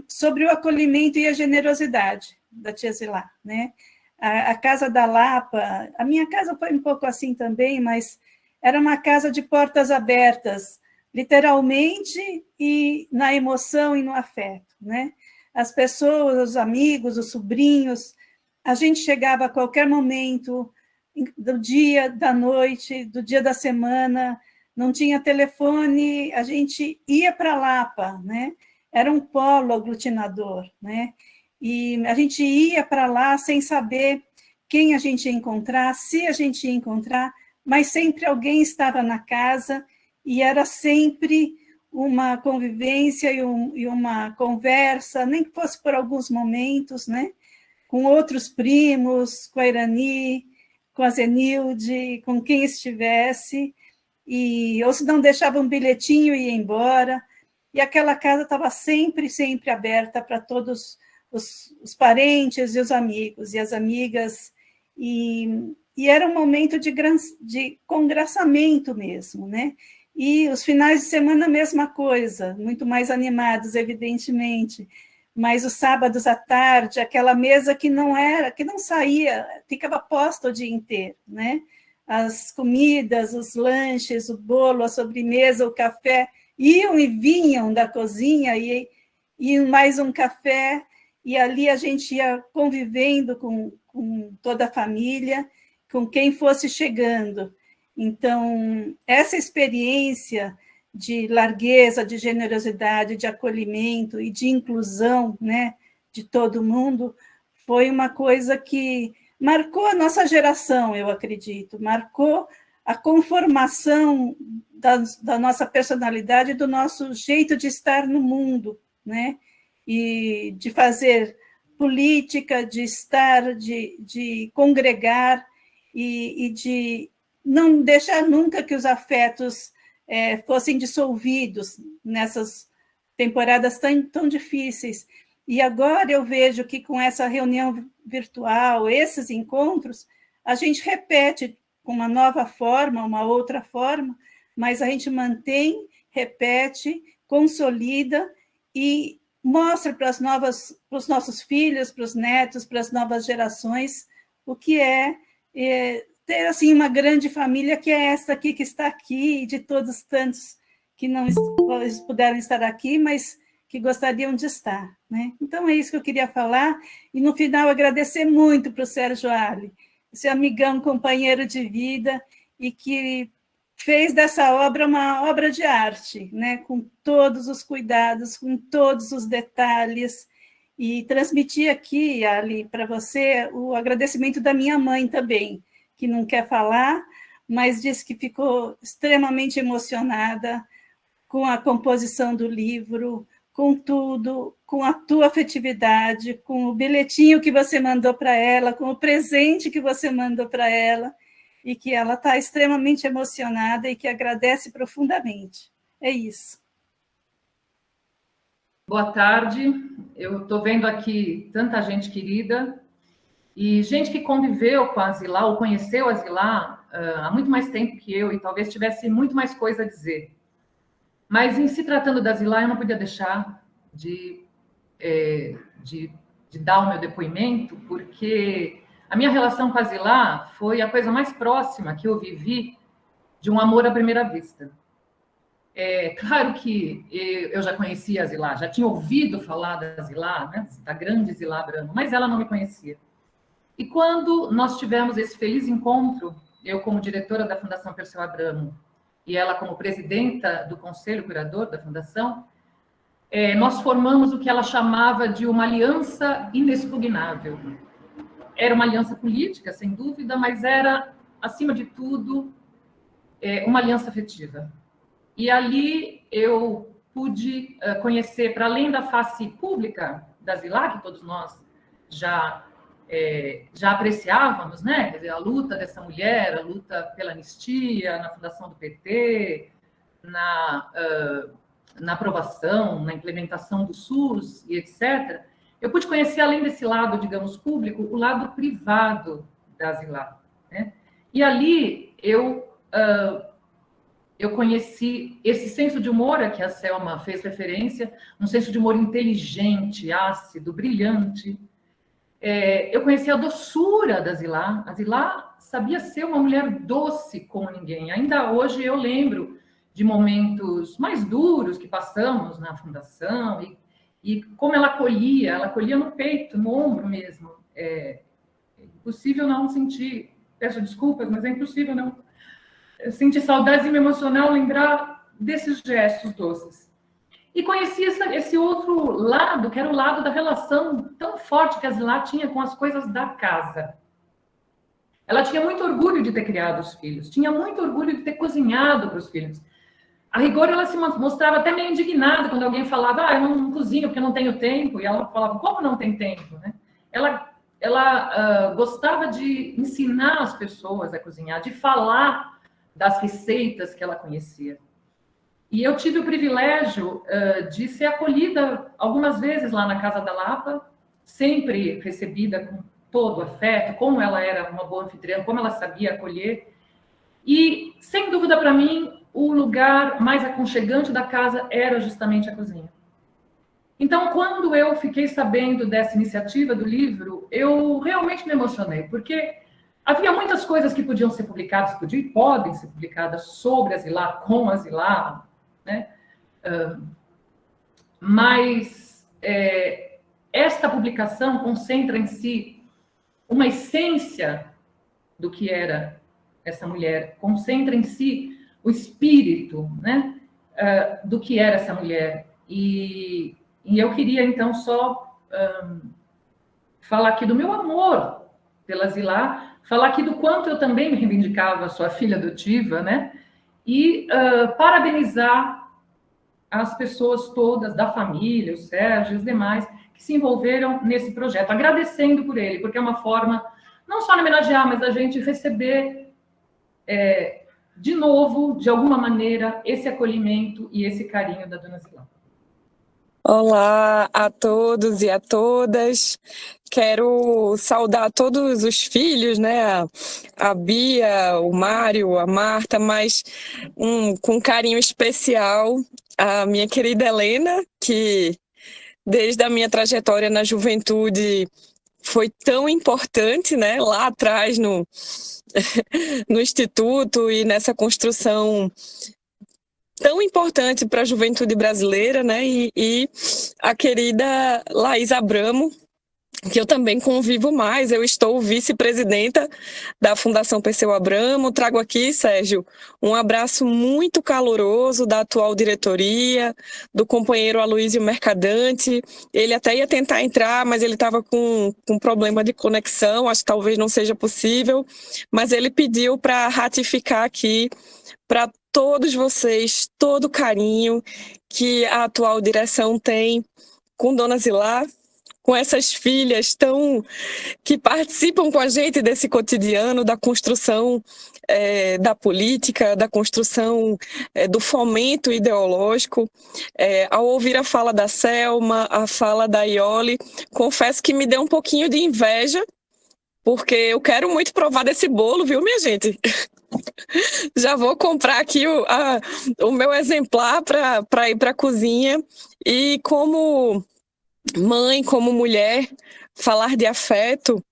Sobre o acolhimento e a generosidade da Tia Zilá, né? A Casa da Lapa, a minha casa foi um pouco assim também, mas era uma casa de portas abertas, literalmente, e na emoção e no afeto, né? As pessoas, os amigos, os sobrinhos, a gente chegava a qualquer momento do dia, da noite, do dia da semana, não tinha telefone, a gente ia para a Lapa, né? Era um polo aglutinador, né? E a gente ia para lá sem saber quem a gente ia encontrar, se a gente ia encontrar, mas sempre alguém estava na casa e era sempre uma convivência e uma conversa, nem que fosse por alguns momentos, né? Com outros primos, com a Irani, com a Zenilde, com quem estivesse, ou se não deixava um bilhetinho e ia embora, e aquela casa estava sempre, sempre aberta para todos os parentes e os amigos e as amigas, e era um momento de congraçamento mesmo, né? E os finais de semana a mesma coisa, muito mais animados, evidentemente, mas os sábados à tarde, aquela mesa que não saía, ficava posta o dia inteiro, né? As comidas, os lanches, o bolo, a sobremesa, o café, iam e vinham da cozinha e mais um café, e ali a gente ia convivendo com toda a família, com quem fosse chegando. Então, essa experiência de largueza, de generosidade, de acolhimento e de inclusão, né, de todo mundo, foi uma coisa que marcou a nossa geração, eu acredito, marcou a conformação da nossa personalidade, do nosso jeito de estar no mundo, né? E de fazer política, de estar, de congregar e de não deixar nunca que os afetos fossem dissolvidos nessas temporadas tão difíceis. E agora eu vejo que com essa reunião virtual, esses encontros, a gente repete com uma nova forma, uma outra forma, mas a gente mantém, repete, consolida e mostra para os nossos filhos, para os netos, para as novas gerações, o que é ter assim, uma grande família, que é essa aqui, que está aqui, e de todos tantos que não puderam estar aqui, mas que gostariam de estar, né? Então, é isso que eu queria falar, e no final agradecer muito para o Sérgio Ali, esse amigão, companheiro de vida, e que fez dessa obra uma obra de arte, né? Com todos os cuidados, com todos os detalhes, e transmitir aqui, Ali, para você, o agradecimento da minha mãe também, que não quer falar, mas disse que ficou extremamente emocionada com a composição do livro, com tudo, com a tua afetividade, com o bilhetinho que você mandou para ela, com o presente que você mandou para ela, e que ela está extremamente emocionada e que agradece profundamente. É isso. Boa tarde. Eu estou vendo aqui tanta gente querida e gente que conviveu com a Zilá ou conheceu a Zilá há muito mais tempo que eu e talvez tivesse muito mais coisa a dizer. Mas, em se tratando da Zilá, eu não podia deixar de dar o meu depoimento, porque a minha relação com a Zilá foi a coisa mais próxima que eu vivi de um amor à primeira vista. Claro que eu já conhecia a Zilá, já tinha ouvido falar da Zilá, né, da grande Zilá Abramo, mas ela não me conhecia. E quando nós tivemos esse feliz encontro, eu como diretora da Fundação Perseu Abramo, e ela como presidenta do conselho curador da fundação, nós formamos o que ela chamava de uma aliança inexpugnável. Era uma aliança política, sem dúvida, mas era, acima de tudo, uma aliança afetiva. E ali eu pude conhecer, para além da face pública da Zilá, que todos nós já apreciávamos, né? Quer dizer, a luta dessa mulher, a luta pela anistia, na fundação do PT, na aprovação, na implementação do SUS e etc., eu pude conhecer, além desse lado, digamos, público, o lado privado da Zilá, né? E ali eu conheci esse senso de humor a que a Selma fez referência, um senso de humor inteligente, ácido, brilhante. Eu conheci a doçura da Zilá. A Zilá sabia ser uma mulher doce como ninguém. Ainda hoje eu lembro de momentos mais duros que passamos na fundação e como ela acolhia no peito, no ombro mesmo. É impossível não sentir, peço desculpas, mas é impossível não sentir saudades e me emocionar ao lembrar desses gestos doces. E conheci esse outro lado, que era o lado da relação tão forte que a Zilá tinha com as coisas da casa. Ela tinha muito orgulho de ter criado os filhos, tinha muito orgulho de ter cozinhado para os filhos. A rigor, ela se mostrava até meio indignada quando alguém falava, eu não cozinho porque eu não tenho tempo. E ela falava, como não tem tempo? Né? Ela gostava de ensinar as pessoas a cozinhar, de falar das receitas que ela conhecia. E eu tive o privilégio de ser acolhida algumas vezes lá na Casa da Lapa, sempre recebida com todo o afeto, como ela era uma boa anfitriã, como ela sabia acolher. E, sem dúvida, para mim, o lugar mais aconchegante da casa era justamente a cozinha. Então, quando eu fiquei sabendo dessa iniciativa do livro, eu realmente me emocionei, porque havia muitas coisas que podiam ser publicadas, podiam e podem ser publicadas sobre a Zilá, com a Zilá, né? Mas esta publicação concentra em si uma essência do que era essa mulher, concentra em si o espírito, né, do que era essa mulher. E eu queria, então, só falar aqui do meu amor pela Zilá, falar aqui do quanto eu também me reivindicava sua filha adotiva, né, e parabenizar as pessoas todas da família, o Sérgio e os demais, que se envolveram nesse projeto, agradecendo por ele, porque é uma forma, não só de homenagear, mas da gente receber de novo, de alguma maneira, esse acolhimento e esse carinho da dona Zilá. Olá a todos e a todas. Quero saudar todos os filhos, né? A Bia, o Mário, a Marta, mas com carinho especial a minha querida Helena, que desde a minha trajetória na juventude foi tão importante, né? Lá atrás no Instituto e nessa construção tão importante para a juventude brasileira, né? E a querida Laís Abramo, que eu também convivo mais. Eu estou vice-presidenta da Fundação Perseu Abramo. Trago aqui, Sérgio, um abraço muito caloroso da atual diretoria, do companheiro Aloysio Mercadante. Ele até ia tentar entrar, mas ele estava com problema de conexão, acho que talvez não seja possível, mas ele pediu para ratificar aqui para todos vocês, todo o carinho que a atual direção tem com Dona Zilá, com essas filhas que participam com a gente desse cotidiano, da construção da política, da construção do fomento ideológico. Ao ouvir a fala da Selma, a fala da Iole, confesso que me deu um pouquinho de inveja, porque eu quero muito provar desse bolo, viu, minha gente? Já vou comprar aqui o meu exemplar para ir para a cozinha. E como mãe, como mulher, falar de afeto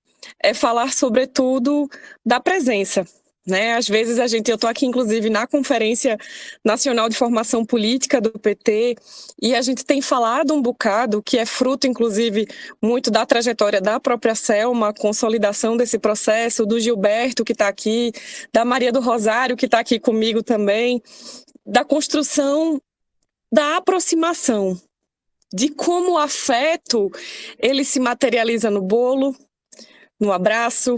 é falar, sobretudo, da presença, né? Às vezes eu estou aqui, inclusive, na Conferência Nacional de Formação Política do PT, e a gente tem falado um bocado, que é fruto, inclusive, muito da trajetória da própria Selma, a consolidação desse processo, do Gilberto, que está aqui, da Maria do Rosário, que está aqui comigo também, da construção da aproximação, de como o afeto ele se materializa no bolo, no abraço,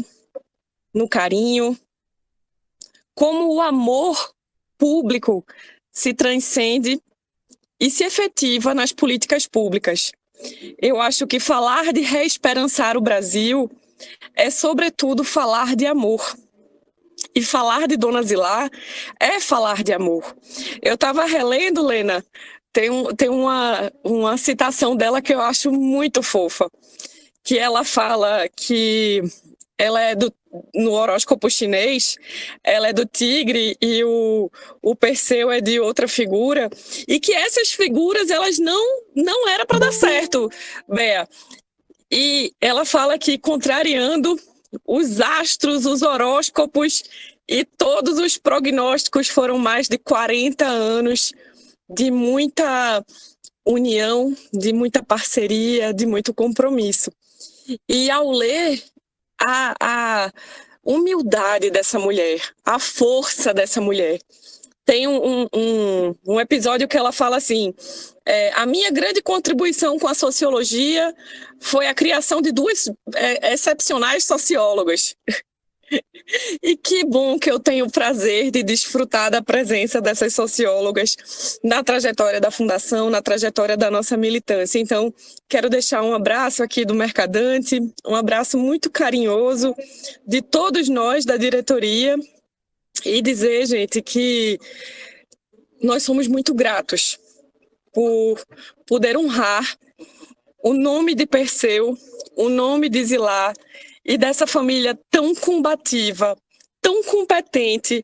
no carinho, como o amor público se transcende e se efetiva nas políticas públicas. Eu acho que falar de reesperançar o Brasil é, sobretudo, falar de amor. E falar de Dona Zilá é falar de amor. Eu estava relendo, Lena, tem uma citação dela que eu acho muito fofa, que ela fala que ela é no horóscopo chinês, ela é do tigre e o Perseu é de outra figura, e que essas figuras elas não era para dar certo, Bea. E ela fala que, contrariando os astros, os horóscopos e todos os prognósticos, foram mais de 40 anos de muita união, de muita parceria, de muito compromisso. E ao ler a humildade dessa mulher, a força dessa mulher, tem um episódio que ela fala assim: a minha grande contribuição com a sociologia foi a criação de duas excepcionais sociólogas. E que bom que eu tenho o prazer de desfrutar da presença dessas sociólogas na trajetória da Fundação, na trajetória da nossa militância. Então, quero deixar um abraço aqui do Mercadante, um abraço muito carinhoso de todos nós da diretoria, e dizer, gente, que nós somos muito gratos por poder honrar o nome de Perseu, o nome de Zilá, e dessa família tão combativa, tão competente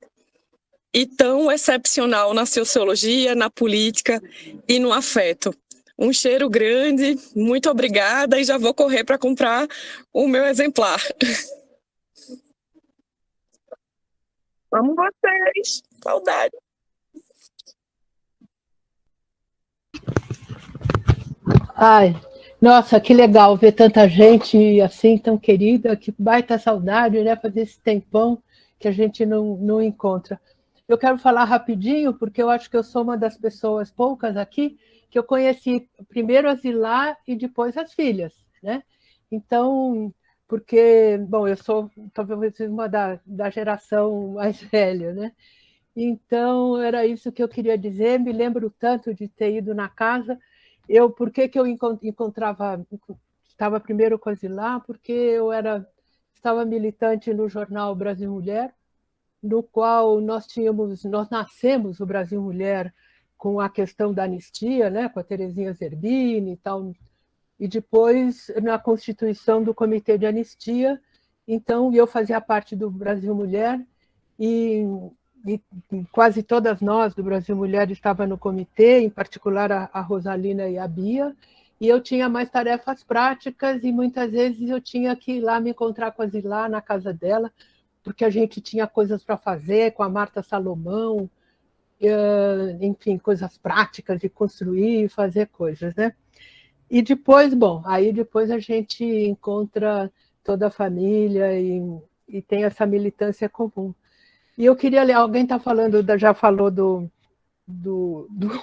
e tão excepcional na sociologia, na política e no afeto. Um cheiro grande, muito obrigada, e já vou correr para comprar o meu exemplar. Amo vocês, saudade. Ai, nossa, que legal ver tanta gente assim, tão querida, que baita saudade, né? Fazer esse tempão que a gente não encontra. Eu quero falar rapidinho, porque eu acho que eu sou uma das pessoas poucas aqui que eu conheci primeiro a Zilá e depois as filhas, né? Então, porque, bom, eu sou talvez uma da geração mais velha, né? Então, era isso que eu queria dizer. Me lembro tanto de ter ido na casa. Por que eu estava primeiro com a Zilá? Porque estava militante no jornal Brasil Mulher, no qual nós nascemos, o Brasil Mulher, com a questão da anistia, né, com a Terezinha Zerbini e tal, e depois na constituição do Comitê de Anistia. Então, eu fazia parte do Brasil Mulher, e quase todas nós do Brasil Mulher estavam no comitê, em particular a Rosalina e a Bia, e eu tinha mais tarefas práticas, e muitas vezes eu tinha que ir lá me encontrar com a Zilá na casa dela, porque a gente tinha coisas para fazer com a Marta Salomão, enfim, coisas práticas de construir e fazer coisas, né? E depois, bom, aí depois a gente encontra toda a família e tem essa militância comum. E eu queria ler, alguém está falando, já falou do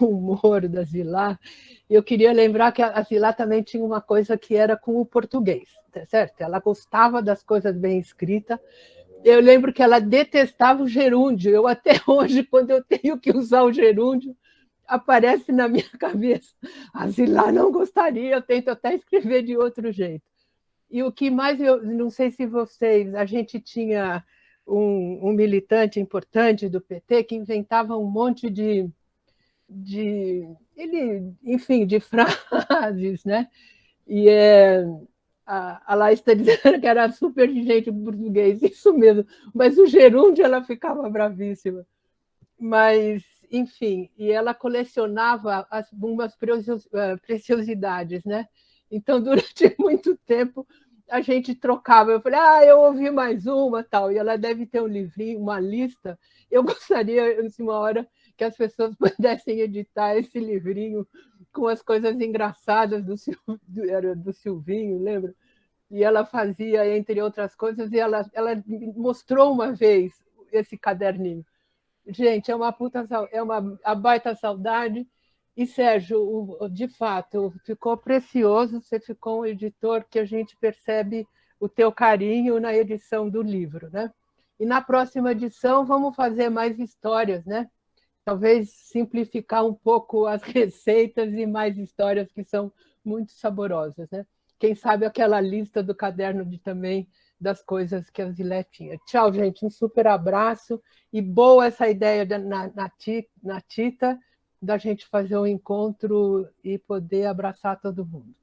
humor da Zilá, eu queria lembrar que a Zilá também tinha uma coisa que era com o português, certo? Ela gostava das coisas bem escritas. Eu lembro que ela detestava o gerúndio. Eu até hoje, quando eu tenho que usar o gerúndio, aparece na minha cabeça. A Zilá não gostaria, eu tento até escrever de outro jeito. E o que mais, eu não sei se vocês, a gente tinha um militante importante do PT que inventava um monte enfim, de frases, né? E a Laís está dizendo que era super gente em português, isso mesmo, mas o gerúndio ela ficava bravíssima. Mas, enfim, e ela colecionava algumas preciosidades, né? Então, durante muito tempo, a gente trocava. Eu falei, eu ouvi mais uma, tal, e ela deve ter um livrinho, uma lista. Eu gostaria, assim, uma hora, que as pessoas pudessem editar esse livrinho com as coisas engraçadas do Silvinho, lembra? E ela fazia, entre outras coisas, e ela mostrou uma vez esse caderninho. Gente, é uma baita saudade. E, Sérgio, de fato, ficou precioso, você ficou um editor que a gente percebe o teu carinho na edição do livro, né? E na próxima edição vamos fazer mais histórias, né? Talvez simplificar um pouco as receitas e mais histórias que são muito saborosas, né? Quem sabe aquela lista do caderno também das coisas que a Zilé tinha. Tchau, gente, um super abraço e boa essa ideia na Tita da gente fazer um encontro e poder abraçar todo mundo.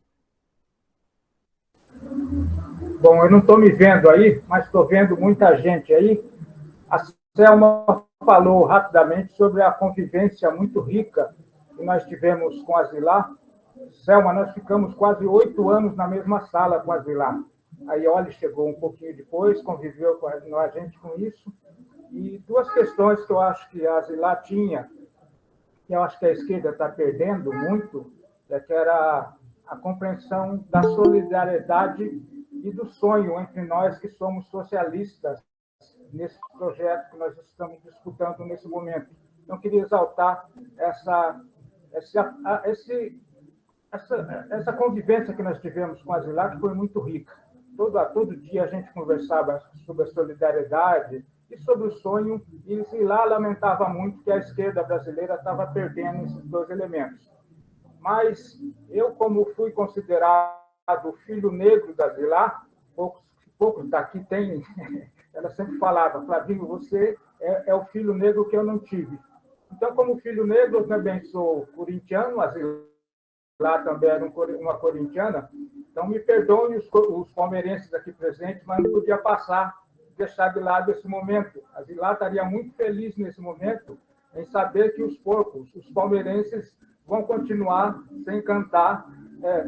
Bom, eu não estou me vendo aí, mas estou vendo muita gente aí. A Selma falou rapidamente sobre a convivência muito rica que nós tivemos com a Zilá. Selma, nós ficamos quase 8 anos na mesma sala com a Zilá. A Iole chegou um pouquinho depois, conviveu com a gente com isso. E duas questões que eu acho que a Zilá tinha, que eu acho que a esquerda está perdendo muito, que era a compreensão da solidariedade e do sonho entre nós que somos socialistas nesse projeto que nós estamos disputando nesse momento. Então, eu queria exaltar essa convivência que nós tivemos com a Zilá, que foi muito rica. Todo dia a gente conversava sobre a solidariedade e sobre o sonho, e Zilá lamentava muito que a esquerda brasileira estava perdendo esses dois elementos. Mas eu, como fui considerado o filho negro da Zilá, poucos daqui têm, ela sempre falava, Flavinho, você é o filho negro que eu não tive. Então, como filho negro, eu também sou corintiano, a Zilá também era uma corintiana, então me perdoem os palmeirenses aqui presentes, mas não podia deixar de lado esse momento. A Zilá estaria muito feliz nesse momento em saber que os palmeirenses vão continuar sem cantar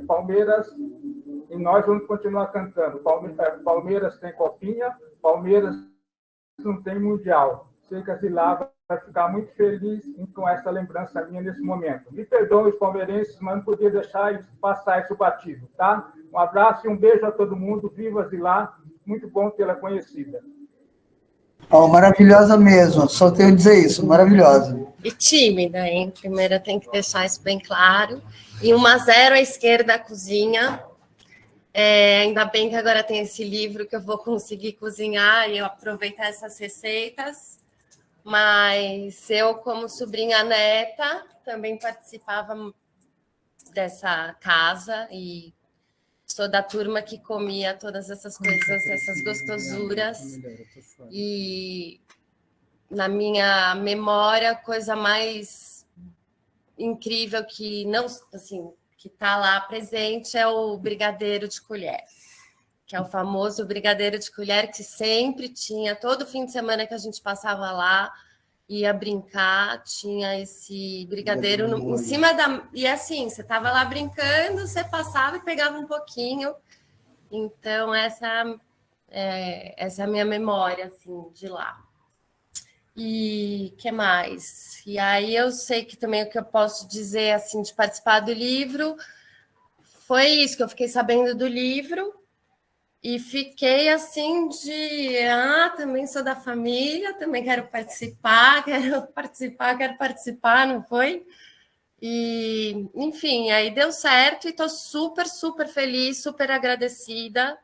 Palmeiras, e nós vamos continuar cantando. Palmeiras tem copinha, Palmeiras não tem mundial. Sei que a Zilá vai ficar muito feliz com essa lembrança minha nesse momento. Me perdoem os palmeirenses, mas não podia deixar passar isso batido, tá? Um abraço e um beijo a todo mundo. Viva Zilá, muito bom tê-la conhecida. Oh, maravilhosa mesmo, só tenho a dizer isso, maravilhosa. E tímida, hein? Primeiro eu tenho que deixar isso bem claro. E 1-0 à esquerda da cozinha. Ainda bem que agora tem esse livro que eu vou conseguir cozinhar e eu aproveitar essas receitas. Mas eu, como sobrinha neta, também participava dessa casa e sou da turma que comia todas essas coisas, essas gostosuras. E na minha memória, a coisa mais incrível que não, assim, que está lá presente é o brigadeiro de colher, que é o famoso brigadeiro de colher que sempre tinha, todo fim de semana que a gente passava lá, ia brincar, tinha esse brigadeiro em cima da... E assim, você estava lá brincando, você passava e pegava um pouquinho. Então, essa é a minha memória, assim, de lá. E que mais? E aí eu sei que também o que eu posso dizer, assim, de participar do livro, foi isso, que eu fiquei sabendo do livro e fiquei assim também sou da família, também quero participar, não foi? E, enfim, aí deu certo e estou super, super feliz, super agradecida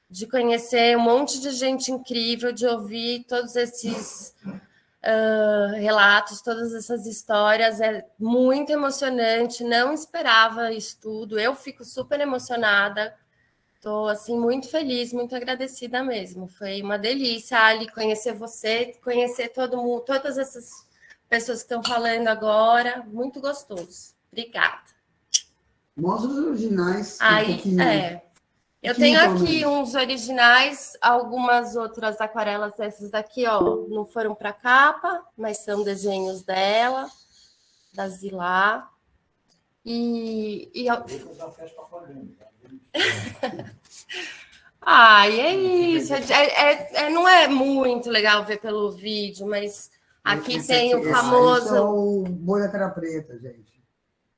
de conhecer um monte de gente incrível, de ouvir todos esses relatos, todas essas histórias. É muito emocionante, não esperava isso tudo. Eu fico super emocionada, estou assim, muito feliz, muito agradecida mesmo. Foi uma delícia, Ali, conhecer você, conhecer todo mundo, todas essas pessoas que estão falando agora, muito gostoso. Obrigada. Mostra os originais. Eu tenho aqui uns originais, algumas outras aquarelas, essas daqui, ó, não foram para capa, mas são desenhos dela, da Zilá. E é isso. Não é muito legal ver pelo vídeo, mas aqui tem o famoso... Esse é o boi da cara preta, gente.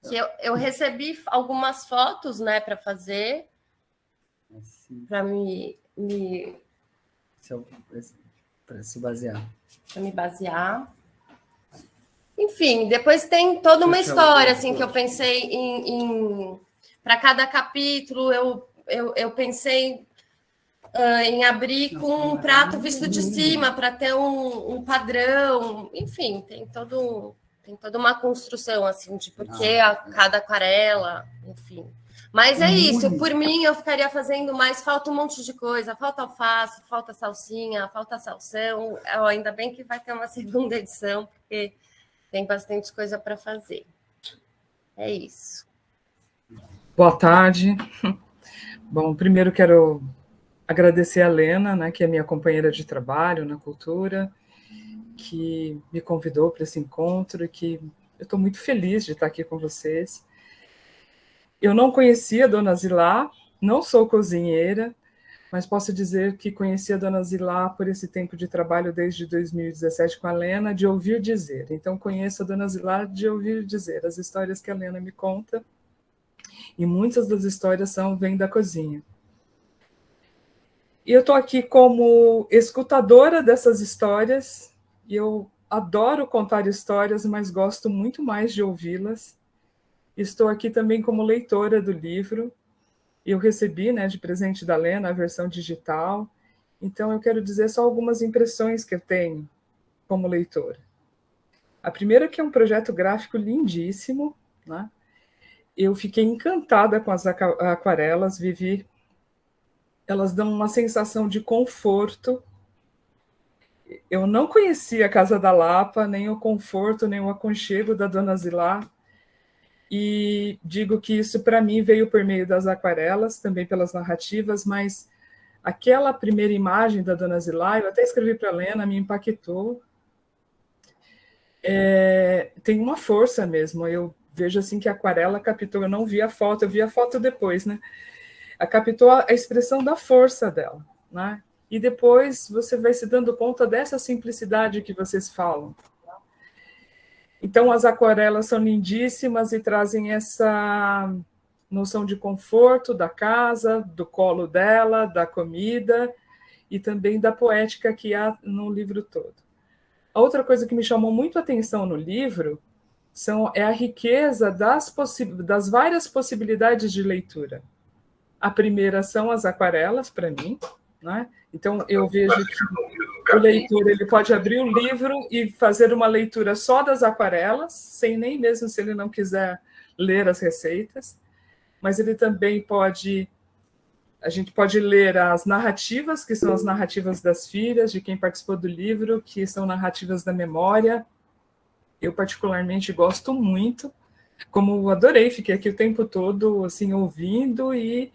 Que eu recebi algumas fotos, né, para fazer, para se basear. Para me basear. Enfim, depois tem toda uma história, assim, que eu pensei para cada capítulo, eu pensei em abrir com um prato visto de cima, para ter um padrão. Enfim, tem toda uma construção, assim, de por que cada aquarela, enfim. Mas é isso, por mim eu ficaria fazendo mais, falta um monte de coisa, falta alface, falta salsinha, falta salsão. Ainda bem que vai ter uma segunda edição, porque tem bastante coisa para fazer. É isso. Boa tarde. Bom, primeiro quero agradecer a Lena, né, que é minha companheira de trabalho na cultura, que me convidou para esse encontro e que eu estou muito feliz de estar aqui com vocês. Eu não conhecia a Dona Zilá, não sou cozinheira, mas posso dizer que conheci a Dona Zilá por esse tempo de trabalho desde 2017 com a Lena, de ouvir dizer. Então, conheço a Dona Zilá de ouvir dizer as histórias que a Lena me conta, e muitas das histórias vêm da cozinha. E eu estou aqui como escutadora dessas histórias, e eu adoro contar histórias, mas gosto muito mais de ouvi-las. Estou aqui também como leitora do livro. Eu recebi, né, de presente da Lena a versão digital. Então, eu quero dizer só algumas impressões que eu tenho como leitora. A primeira é que é um projeto gráfico lindíssimo, né? Eu fiquei encantada com as aquarelas, Vivi. Elas dão uma sensação de conforto. Eu não conhecia a Casa da Lapa, nem o conforto, nem o aconchego da Dona Zilá. E digo que isso, para mim, veio por meio das aquarelas, também pelas narrativas, mas aquela primeira imagem da Dona Zilá, eu até escrevi para a Lena, me impactou. Tem uma força mesmo, eu vejo assim que a aquarela captou, eu não vi a foto, eu vi a foto depois, né? Captou a expressão da força dela, né? E depois você vai se dando conta dessa simplicidade que vocês falam. Então, as aquarelas são lindíssimas e trazem essa noção de conforto da casa, do colo dela, da comida e também da poética que há no livro todo. A outra coisa que me chamou muito a atenção no livro é a riqueza das várias possibilidades de leitura. A primeira são as aquarelas, para mim, né? Então, eu vejo que o leitor ele pode abrir o livro e fazer uma leitura só das aquarelas, sem nem mesmo se ele não quiser ler as receitas, mas ele também a gente pode ler as narrativas, que são as narrativas das filhas, de quem participou do livro, que são narrativas da memória. Eu particularmente gosto muito, como adorei, fiquei aqui o tempo todo assim, ouvindo e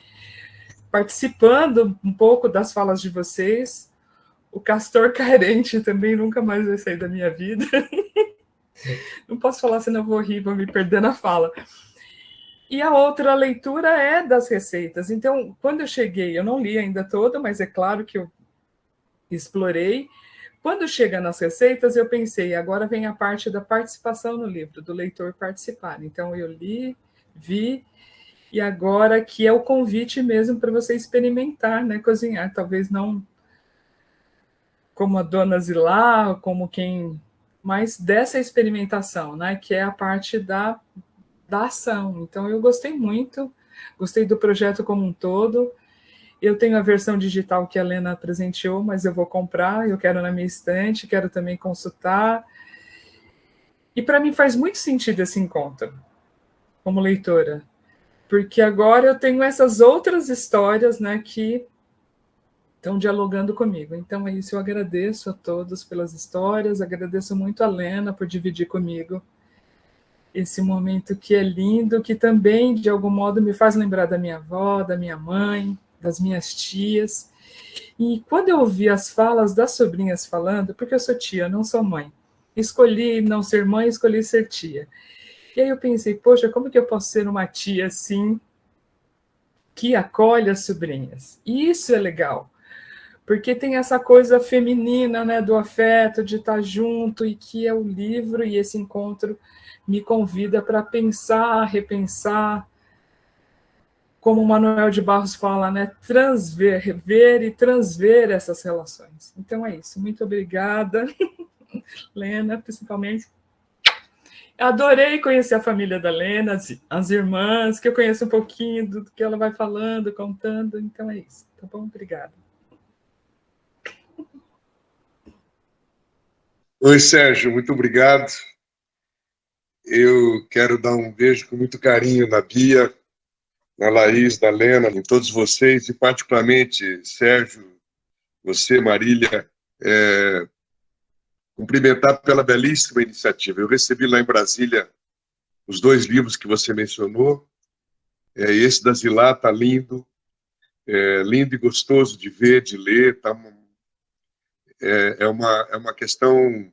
participando um pouco das falas de vocês. O castor carente também nunca mais vai sair da minha vida. Não posso falar, senão eu vou rir, vou me perder na fala. E a outra leitura é das receitas. Então, quando eu cheguei, eu não li ainda toda, mas é claro que eu explorei. Quando chega nas receitas, eu pensei, agora vem a parte da participação no livro, do leitor participar. Então, eu li, vi, e agora que é o convite mesmo para você experimentar, né, cozinhar. Talvez não como a Dona Zilá, como quem... Mas dessa experimentação, né, que é a parte da ação. Então, eu gostei muito, gostei do projeto como um todo. Eu tenho a versão digital que a Lena presenteou, mas eu vou comprar, eu quero na minha estante, quero também consultar. E para mim faz muito sentido esse encontro, como leitora, porque agora eu tenho essas outras histórias, né, que estão dialogando comigo. Então é isso, eu agradeço a todos pelas histórias, agradeço muito a Lena por dividir comigo esse momento que é lindo, que também, de algum modo, me faz lembrar da minha avó, da minha mãe, das minhas tias. E quando eu ouvi as falas das sobrinhas falando, porque eu sou tia, não sou mãe, escolhi não ser mãe, escolhi ser tia. E aí eu pensei, poxa, como que eu posso ser uma tia assim, que acolhe as sobrinhas? E isso é legal, porque tem essa coisa feminina, né, do afeto, de estar junto, e que é o livro e esse encontro me convida para pensar, repensar, como o Manuel de Barros fala, né, ver e transver essas relações. Então é isso, muito obrigada, Lena, principalmente. Adorei conhecer a família da Lena, as irmãs, que eu conheço um pouquinho do que ela vai falando, contando, então é isso, tá bom? Obrigada. Oi, Sérgio, muito obrigado. Eu quero dar um beijo com muito carinho na Bia, na Laís, na Lena, em todos vocês, e particularmente, Sérgio, você, Marília, cumprimentar pela belíssima iniciativa. Eu recebi lá em Brasília os 2 livros que você mencionou, esse da Zilá está lindo, lindo e gostoso de ver, de ler, é uma questão,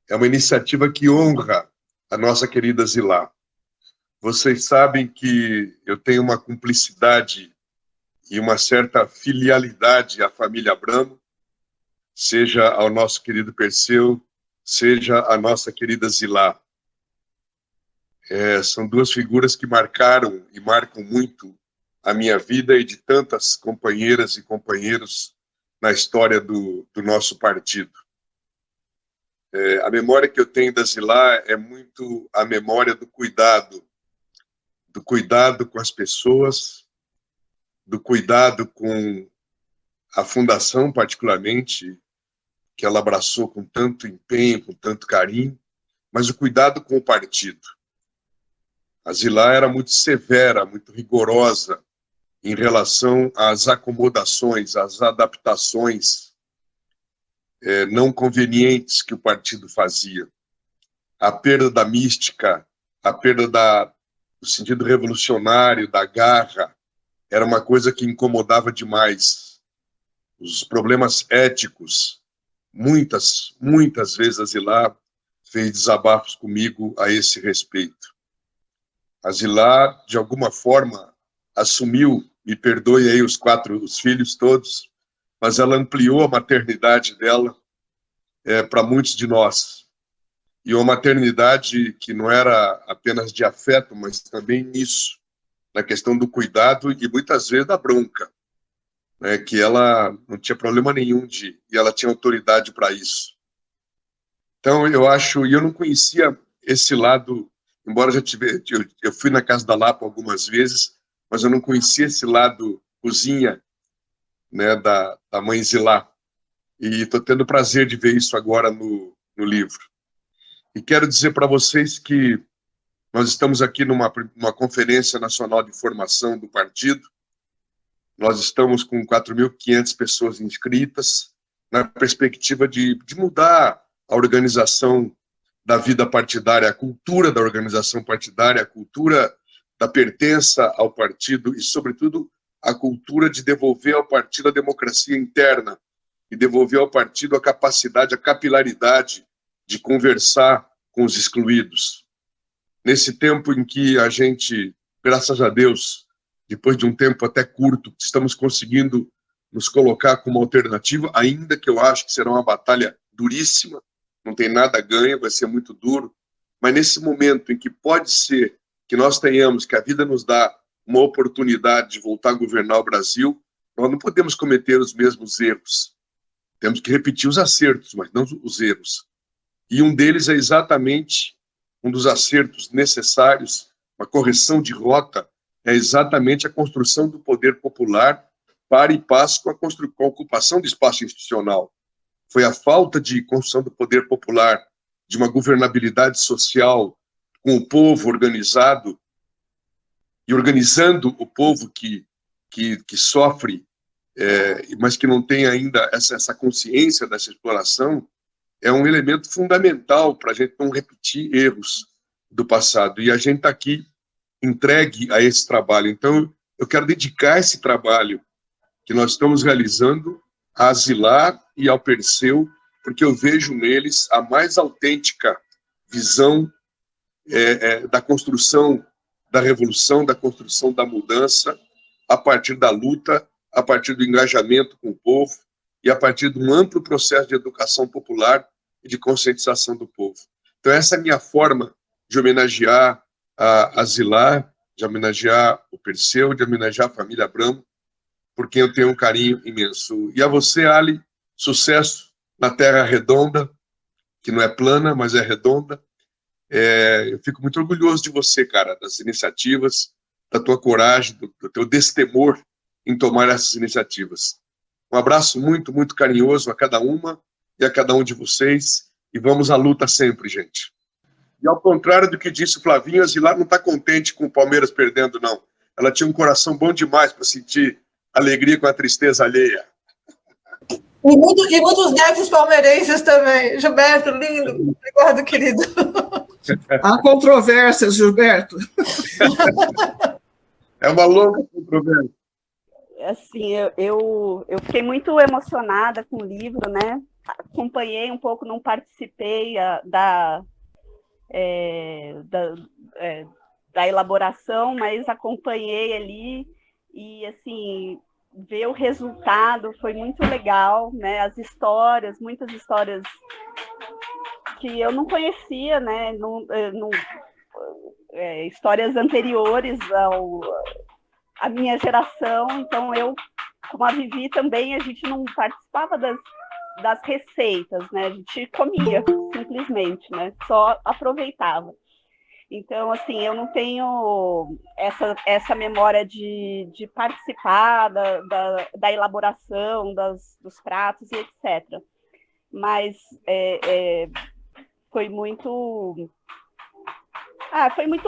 é uma iniciativa que honra a nossa querida Zilá. Vocês sabem que eu tenho uma cumplicidade e uma certa filialidade à família Abramo, seja ao nosso querido Perseu, seja a nossa querida Zilá. São 2 figuras que marcaram e marcam muito a minha vida e de tantas companheiras e companheiros na história do nosso partido. A memória que eu tenho da Zilá é muito a memória do cuidado com as pessoas, do cuidado com a fundação, particularmente, que ela abraçou com tanto empenho, com tanto carinho, mas o cuidado com o partido. A Zilá era muito severa, muito rigorosa em relação às acomodações, às adaptações não convenientes que o partido fazia. A perda da mística, a perda do sentido revolucionário, da garra, era uma coisa que incomodava demais. Os problemas éticos, muitas vezes a Zilá fez desabafos comigo a esse respeito. A Zilá, de alguma forma, assumiu, me perdoe aí os filhos todos, mas ela ampliou a maternidade dela para muitos de nós. e uma maternidade que não era apenas de afeto, mas também nisso, na questão do cuidado e muitas vezes da bronca, né, que ela não tinha problema nenhum e ela tinha autoridade para isso. Então, eu acho, e eu não conhecia esse lado, embora eu fui na Casa da Lapa algumas vezes, mas eu não conhecia esse lado cozinha, né, da mãe Zilá. E estou tendo o prazer de ver isso agora no livro. E quero dizer para vocês que nós estamos aqui numa Conferência Nacional de Formação do partido. Nós estamos com 4.500 pessoas inscritas, na perspectiva de mudar a organização da vida partidária, a cultura da organização partidária, a cultura da pertença ao partido e, sobretudo, a cultura de devolver ao partido a democracia interna e devolver ao partido a capacidade, a capilaridade de conversar com os excluídos. Nesse tempo em que a gente, graças a Deus, depois de um tempo até curto, estamos conseguindo nos colocar como alternativa, ainda que eu acho que será uma batalha duríssima, não tem nada a ganho, vai ser muito duro, mas nesse momento em que pode ser que nós tenhamos, que a vida nos dá uma oportunidade de voltar a governar o Brasil, nós não podemos cometer os mesmos erros. Temos que repetir os acertos, mas não os erros. E um deles é exatamente um dos acertos necessários, uma correção de rota, é exatamente a construção do poder popular para e passo com a ocupação do espaço institucional. Foi a falta de construção do poder popular, de uma governabilidade social com o povo organizado e organizando o povo que sofre, mas que não tem ainda essa consciência dessa exploração, é um elemento fundamental para a gente não repetir erros do passado. E a gente está aqui entregue a esse trabalho. Então, eu quero dedicar esse trabalho que nós estamos realizando a Zilá e ao Perseu, porque eu vejo neles a mais autêntica visão da construção da revolução, da construção da mudança, a partir da luta, a partir do engajamento com o povo e a partir de um amplo processo de educação popular e de conscientização do povo. Então, essa é a minha forma de homenagear a Zilá, de homenagear o Perseu, de homenagear a família Abramo, por quem eu tenho um carinho imenso. E a você, Ali, sucesso na Terra Redonda, que não é plana, mas é redonda. Eu fico muito orgulhoso de você, cara, das iniciativas, da tua coragem, do teu destemor em tomar essas iniciativas. Um abraço muito, muito carinhoso a cada uma e a cada um de vocês, e vamos à luta sempre, gente. E ao contrário do que disse o Flavinho, a Zilá não está contente com o Palmeiras perdendo, não. Ela tinha um coração bom demais para sentir alegria com a tristeza alheia. E muitos netos palmeirenses também. Gilberto, lindo. Obrigado, querido. Há controvérsias, Gilberto. É uma longa controvérsia. Assim, eu fiquei muito emocionada com o livro, né? Acompanhei um pouco, não participei da elaboração, mas acompanhei ali e, assim, ver o resultado foi muito legal, né? As histórias, muitas histórias que eu não conhecia, né? Histórias anteriores à minha geração. Então, eu, como a Vivi também, a gente não participava das receitas, né? A gente comia, simplesmente, né? Só aproveitava. Então, assim, eu não tenho essa memória de participar da elaboração dos pratos e etc. Mas foi muito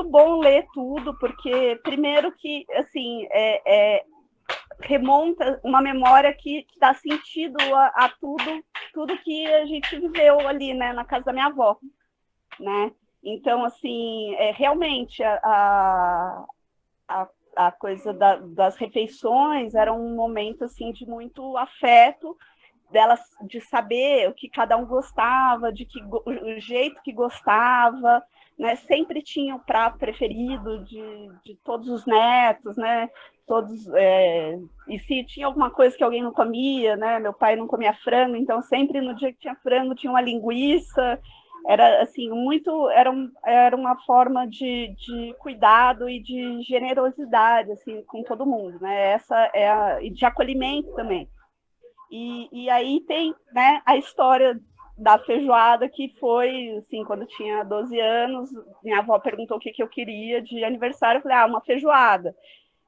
bom ler tudo, porque, primeiro que, assim, remonta uma memória que dá sentido a tudo que a gente viveu ali, né, na casa da minha avó, né? Então, assim, realmente a coisa das refeições era um momento, assim, de muito afeto, delas, de saber o que cada um gostava, o jeito que gostava, né? Sempre tinha o prato preferido de todos os netos, né? Todos, e se tinha alguma coisa que alguém não comia, né? Meu pai não comia frango, então sempre no dia que tinha frango tinha uma linguiça. era assim muito, era uma forma de cuidado e de generosidade assim com todo mundo, né? E de acolhimento também. E aí tem, né, a história da feijoada, que foi assim, quando eu tinha 12 anos, minha avó perguntou o que eu queria de aniversário, eu falei, uma feijoada.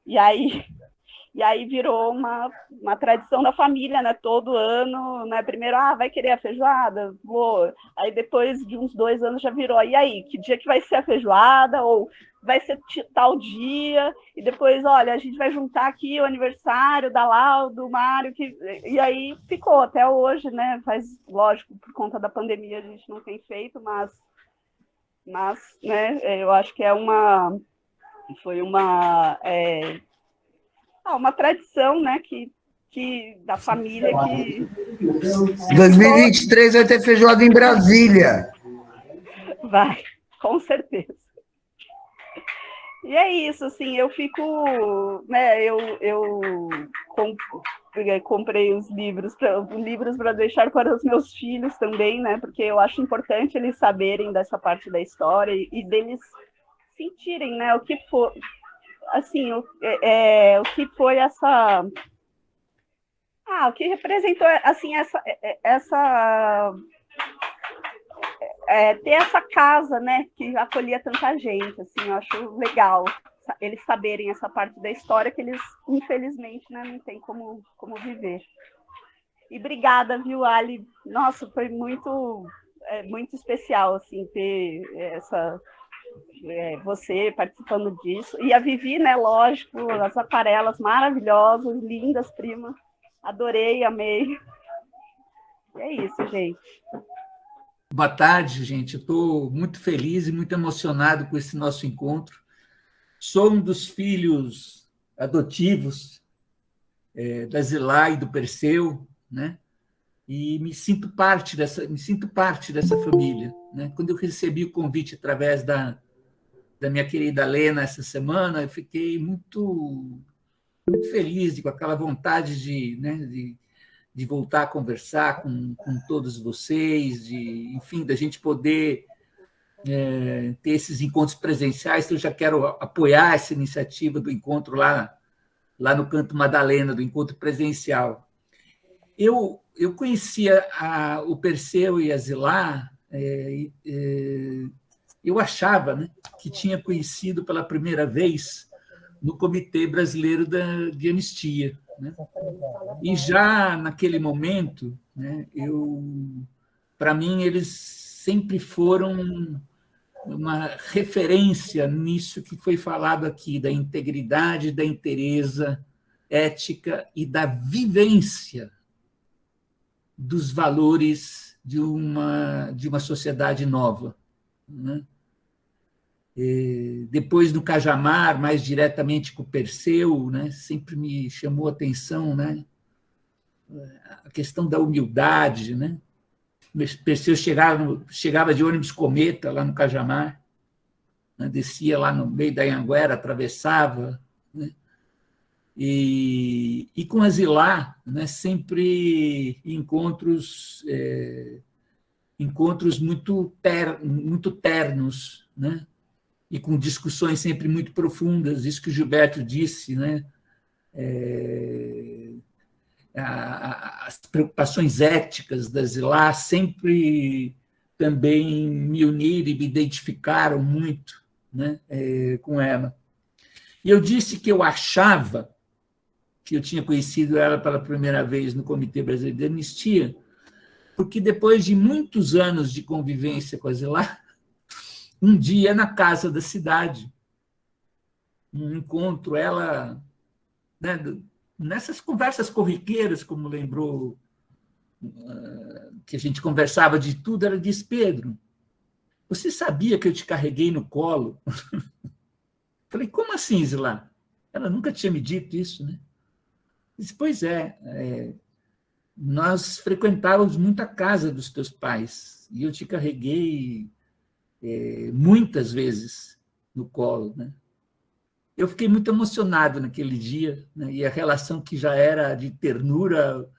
E aí virou uma tradição da família, né? Todo ano, né? Primeiro, vai querer a feijoada? Vou. Aí depois de uns 2 anos já virou, e aí, que dia que vai ser a feijoada? Ou vai ser tal dia? E depois, olha, a gente vai juntar aqui o aniversário da Lau, do Mário, e aí ficou até hoje, né? Lógico, por conta da pandemia a gente não tem feito, mas né, eu acho que foi uma tradição, né, que da família que... 2023 vai ter feijoada em Brasília. Vai, com certeza. E é isso, assim, eu fico, né, eu comprei os livros para deixar para os meus filhos também, né, porque eu acho importante eles saberem dessa parte da história e deles sentirem, né, o que for, assim, o que foi essa... o que representou, assim, ter essa casa, né, que acolhia tanta gente, assim, eu acho legal eles saberem essa parte da história que eles, infelizmente, né, não tem como viver. E obrigada, viu, Ali? Nossa, foi muito especial, assim, ter você participando disso. E a Vivi, né, lógico, as aquarelas maravilhosas, lindas, prima. Adorei, amei. E é isso, gente. Boa tarde, gente. Eu estou muito feliz e muito emocionado com esse nosso encontro. Sou um dos filhos adotivos da Zilá e do Perseu, né? E me sinto parte dessa família, né? Quando eu recebi o convite através da minha querida Lena essa semana, eu fiquei muito feliz com aquela vontade de voltar a conversar com todos vocês, enfim, da gente poder ter esses encontros presenciais. Então, eu já quero apoiar essa iniciativa do encontro lá no Canto Madalena, do encontro presencial. Eu conhecia o Perseu e a Zilá, eu achava, né, que tinha conhecido pela primeira vez no Comitê Brasileiro de Anistia, né? E já naquele momento, né, para mim, eles sempre foram uma referência nisso que foi falado aqui, da integridade, da inteireza ética e da vivência dos valores de uma sociedade nova, né? Depois, no Cajamar, mais diretamente com o Perseu, né, sempre me chamou a atenção, né, a questão da humildade, né? O Perseu chegava de ônibus cometa lá no Cajamar, né, descia lá no meio da Anhanguera, atravessava, né, e com a Zilá, né, sempre encontros muito ternos, né? E com discussões sempre muito profundas, isso que o Gilberto disse, né? As preocupações éticas da Zilá sempre também me uniram e me identificaram muito, né, com ela. E eu disse que eu achava que eu tinha conhecido ela pela primeira vez no Comitê Brasileiro de Anistia, porque depois de muitos anos de convivência com a Zilá, um dia na Casa da Cidade, um encontro, ela, né, nessas conversas corriqueiras, como lembrou, que a gente conversava de tudo, ela disse: Pedro, você sabia que eu te carreguei no colo? Falei: como assim, Zilá? Ela nunca tinha me dito isso, né? Disse: pois nós frequentávamos muito a casa dos teus pais e eu te carreguei muitas vezes no colo, né? Eu fiquei muito emocionado naquele dia, né? E a relação que já era de ternura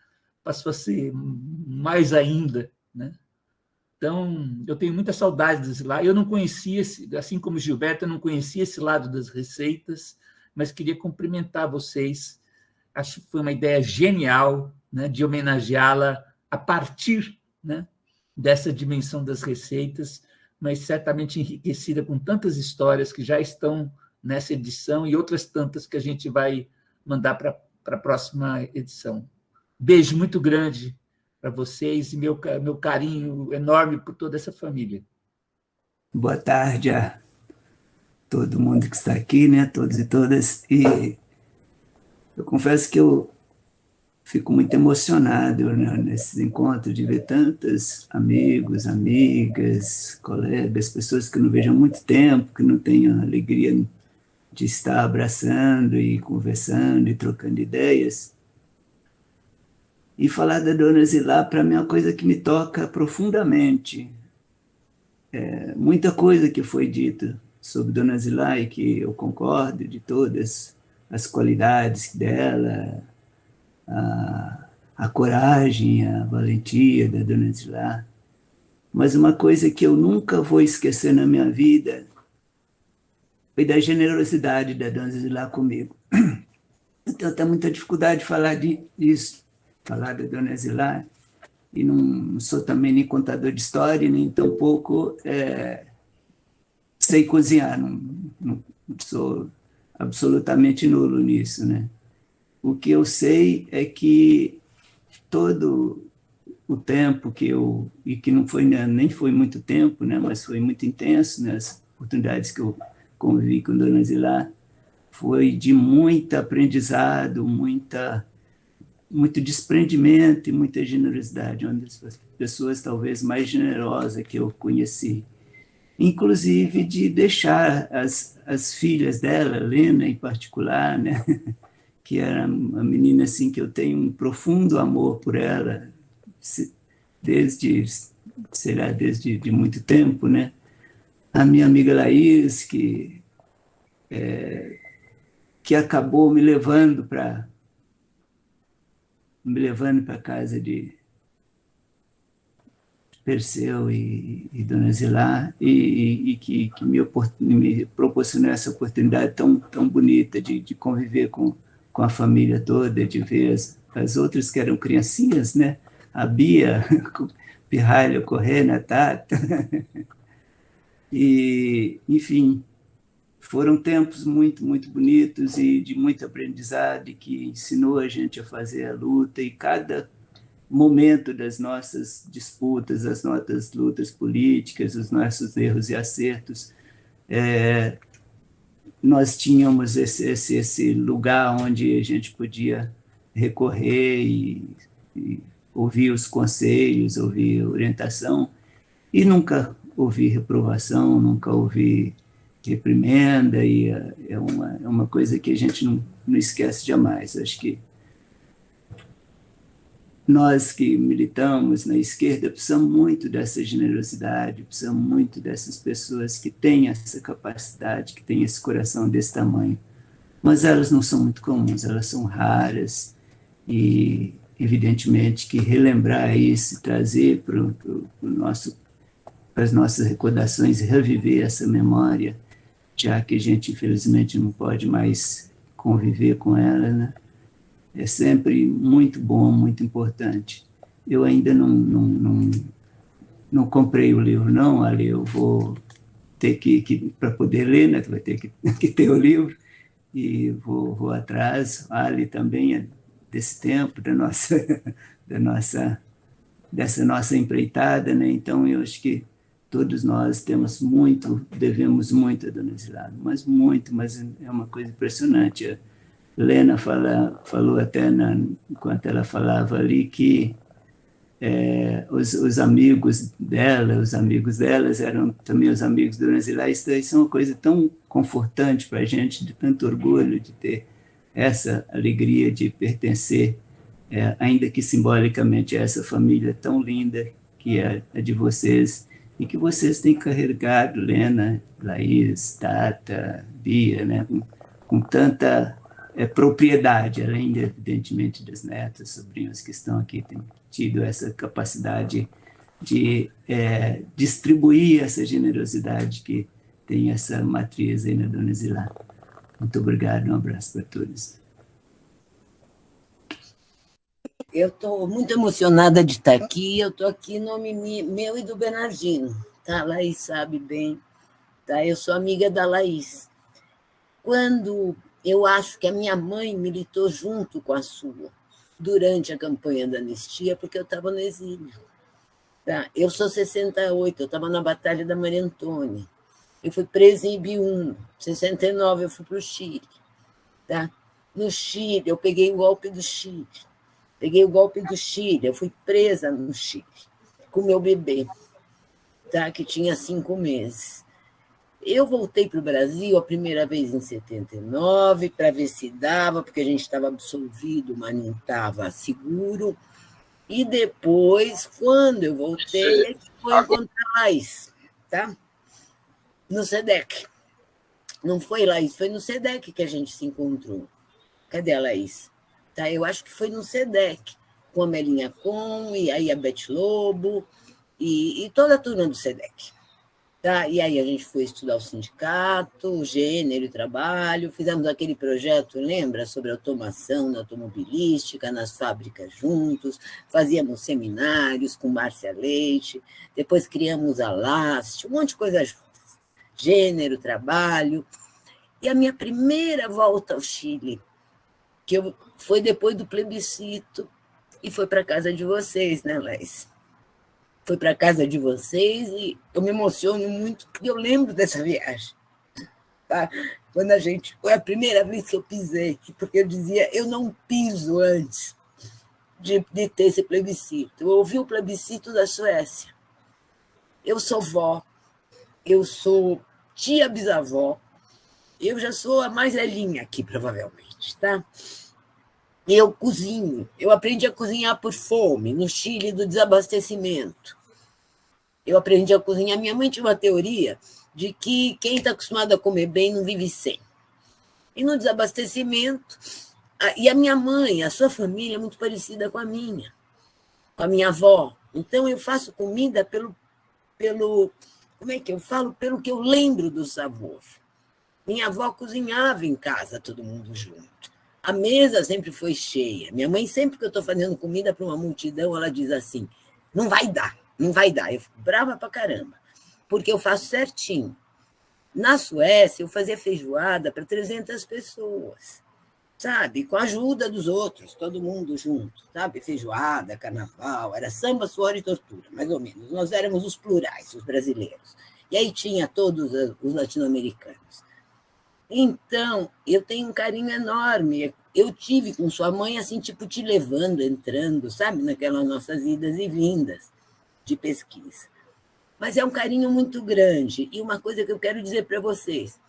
passou a ser mais ainda, né? Então, eu tenho muita saudade desse lado. Eu não conhecia, assim como Gilberto, eu não conhecia esse lado das receitas, mas queria cumprimentar vocês. Acho que foi uma ideia genial, né, de homenageá-la a partir, né, dessa dimensão das receitas, mas certamente enriquecida com tantas histórias que já estão nessa edição e outras tantas que a gente vai mandar para a próxima edição. Beijo muito grande para vocês e meu carinho enorme por toda essa família. Boa tarde a todo mundo que está aqui, né? Todos e todas. E eu confesso que eu fico muito emocionado, né, nesses encontros de ver tantos amigos, amigas, colegas, pessoas que eu não vejo há muito tempo, que não tenho a alegria de estar abraçando e conversando e trocando ideias. E falar da Dona Zilá, para mim, é uma coisa que me toca profundamente. Muita coisa que foi dita sobre Dona Zilá e que eu concordo de todas as qualidades dela, a coragem, a valentia da Dona Zilá. Mas uma coisa que eu nunca vou esquecer na minha vida foi da generosidade da Dona Zilá comigo. Então, eu tenho muita dificuldade de falar disso, falar da Dona Zilá, e não sou também nem contador de história, nem tampouco sei cozinhar, não sou absolutamente nulo nisso, né? O que eu sei é que todo o tempo que e que não foi, nem foi muito tempo, né, mas foi muito intenso, né, as oportunidades que eu convivi com Dona Zilá, foi de muito aprendizado, muito desprendimento e muita generosidade, uma das pessoas talvez mais generosas que eu conheci. Inclusive de deixar as filhas dela, Lena em particular, né, que era uma menina assim, que eu tenho um profundo amor por ela, desde muito tempo, né? A minha amiga Laís, que acabou me levando para a casa de Perseu e Dona Zilá, e que me proporcionou essa oportunidade tão bonita de conviver com a família toda, de ver as outras que eram criancinhas, né? A Bia, Pirralha, Corrêa, Tata. E, enfim, foram tempos muito, muito bonitos e de muito aprendizado, e que ensinou a gente a fazer a luta, e cada momento das nossas disputas, das nossas lutas políticas, os nossos erros e acertos, nós tínhamos esse lugar onde a gente podia recorrer e ouvir os conselhos, ouvir orientação, e nunca ouvir reprovação, nunca ouvir reprimenda, e é uma coisa que a gente não esquece jamais. Acho que nós que militamos na esquerda precisamos muito dessa generosidade, precisamos muito dessas pessoas que têm essa capacidade, que têm esse coração desse tamanho. Mas elas não são muito comuns, elas são raras, e evidentemente que relembrar isso, trazer para as nossas recordações e reviver essa memória, já que a gente infelizmente não pode mais conviver com ela, né? É sempre muito bom, muito importante. Eu ainda não comprei o livro, não, Ali, eu vou ter que para poder ler, né, vai ter que ter o livro, e vou atrás. Ali também é desse tempo, dessa nossa empreitada, né? Então, eu acho que todos nós devemos muito a Dona Zilá, mas é uma coisa impressionante. Lena falou até, enquanto ela falava ali, que os amigos delas eram também os amigos da Dona Zilá. Isso é uma coisa tão confortante para a gente, de tanto orgulho de ter essa alegria de pertencer, ainda que simbolicamente, a essa família tão linda que é a de vocês, e que vocês têm carregado, Lena, Laís, Tata, Bia, né, com tanta propriedade, além, evidentemente, das netas, sobrinhos que estão aqui, têm tido essa capacidade de distribuir essa generosidade que tem essa matriz aí na Dona Zilá. Muito obrigado, um abraço para todos. Eu estou muito emocionada de estar aqui. Eu estou aqui em nome meu e do Bernardino. Tá? A Laís sabe bem. Tá? Eu sou amiga da Laís. Quando eu acho que a minha mãe militou junto com a sua, durante a campanha da anistia, porque eu estava no exílio. Tá? Eu sou 68, eu estava na Batalha da Maria Antônia. Eu fui presa em Ibiúna. Em 69, eu fui para o Chile. Tá? No Chile, eu peguei o golpe do Chile. Eu fui presa no Chile, com meu bebê, tá? Que tinha 5 meses. Eu voltei para o Brasil a primeira vez em 79, para ver se dava, porque a gente estava absolvido, mas não estava seguro. E depois, quando eu voltei, a gente foi encontrar a Laís, tá? No SEDEC. Não foi Laís, foi no SEDEC que a gente se encontrou. Cadê a Laís? Tá, eu acho que foi no SEDEC, com a Melinha Com, e aí a Beth Lobo, e toda a turma do SEDEC. Tá? E aí a gente foi estudar o sindicato, o gênero e trabalho, fizemos aquele projeto, lembra, sobre automação na automobilística, nas fábricas juntos, fazíamos seminários com Márcia Leite, depois criamos a LAST, um monte de coisas juntas. Gênero, trabalho. E a minha primeira volta ao Chile, foi depois do plebiscito, e foi para a casa de vocês, né, Laís? Foi para a casa de vocês e eu me emociono muito, porque eu lembro dessa viagem. Tá? Quando foi a primeira vez que eu pisei, porque eu dizia, eu não piso antes de ter esse plebiscito. Eu ouvi o plebiscito da Suécia. Eu sou vó, eu sou tia-bisavó, eu já sou a mais velhinha aqui, provavelmente, tá? Eu cozinho. Eu aprendi a cozinhar por fome, no Chile do desabastecimento. Eu aprendi a cozinhar. Minha mãe tinha uma teoria de que quem está acostumado a comer bem não vive sem. E no desabastecimento... E a minha mãe, a sua família é muito parecida com a minha avó. Então, eu faço comida pelo como é que eu falo? Pelo que eu lembro do sabor. Minha avó cozinhava em casa, todo mundo junto. A mesa sempre foi cheia. Minha mãe, sempre que eu estou fazendo comida para uma multidão, ela diz assim, não vai dar. Eu fico brava pra caramba, porque eu faço certinho. Na Suécia, eu fazia feijoada para 300 pessoas, sabe? Com a ajuda dos outros, todo mundo junto, sabe? Feijoada, carnaval, era samba, suor e tortura, mais ou menos. Nós éramos os plurais, os brasileiros. E aí tinha todos os latino-americanos. Então, eu tenho um carinho enorme. Eu tive com sua mãe, assim, tipo, te levando, entrando, sabe? Naquelas nossas idas e vindas de pesquisa. Mas é um carinho muito grande. E uma coisa que eu quero dizer para vocês,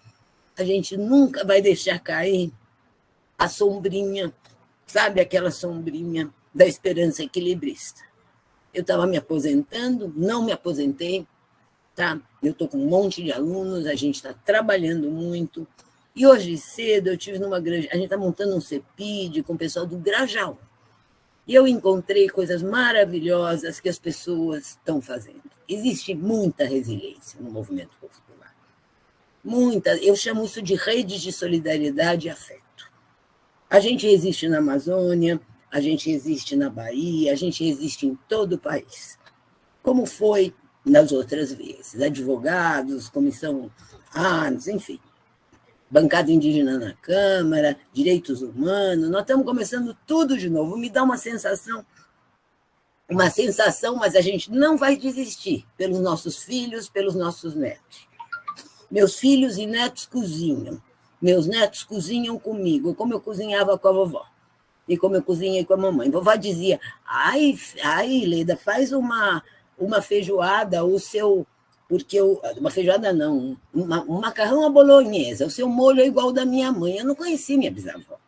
a gente nunca vai deixar cair a sombrinha, sabe? Aquela sombrinha da esperança equilibrista. Eu estava me aposentando, não me aposentei, tá? Eu estou com um monte de alunos, a gente está trabalhando muito. E hoje cedo eu tive numa grande... A gente está montando um CEPID com o pessoal do Grajaú. E eu encontrei coisas maravilhosas que as pessoas estão fazendo. Existe muita resiliência no movimento popular. Muita. Eu chamo isso de redes de solidariedade e afeto. A gente existe na Amazônia, a gente existe na Bahia, a gente existe em todo o país. Como foi nas outras vezes. Advogados, comissão ANS, enfim. Bancada indígena na Câmara, direitos humanos, nós estamos começando tudo de novo. Me dá uma sensação, mas a gente não vai desistir pelos nossos filhos, pelos nossos netos. Meus filhos e netos cozinham. Meus netos cozinham comigo, como eu cozinhava com a vovó. E como eu cozinhei com a mamãe. Vovó dizia, ai, Leda, faz uma feijoada, o seu... Porque uma feijoada não, um macarrão à bolonhesa, o seu molho é igual ao da minha mãe. Eu não conheci minha bisavó.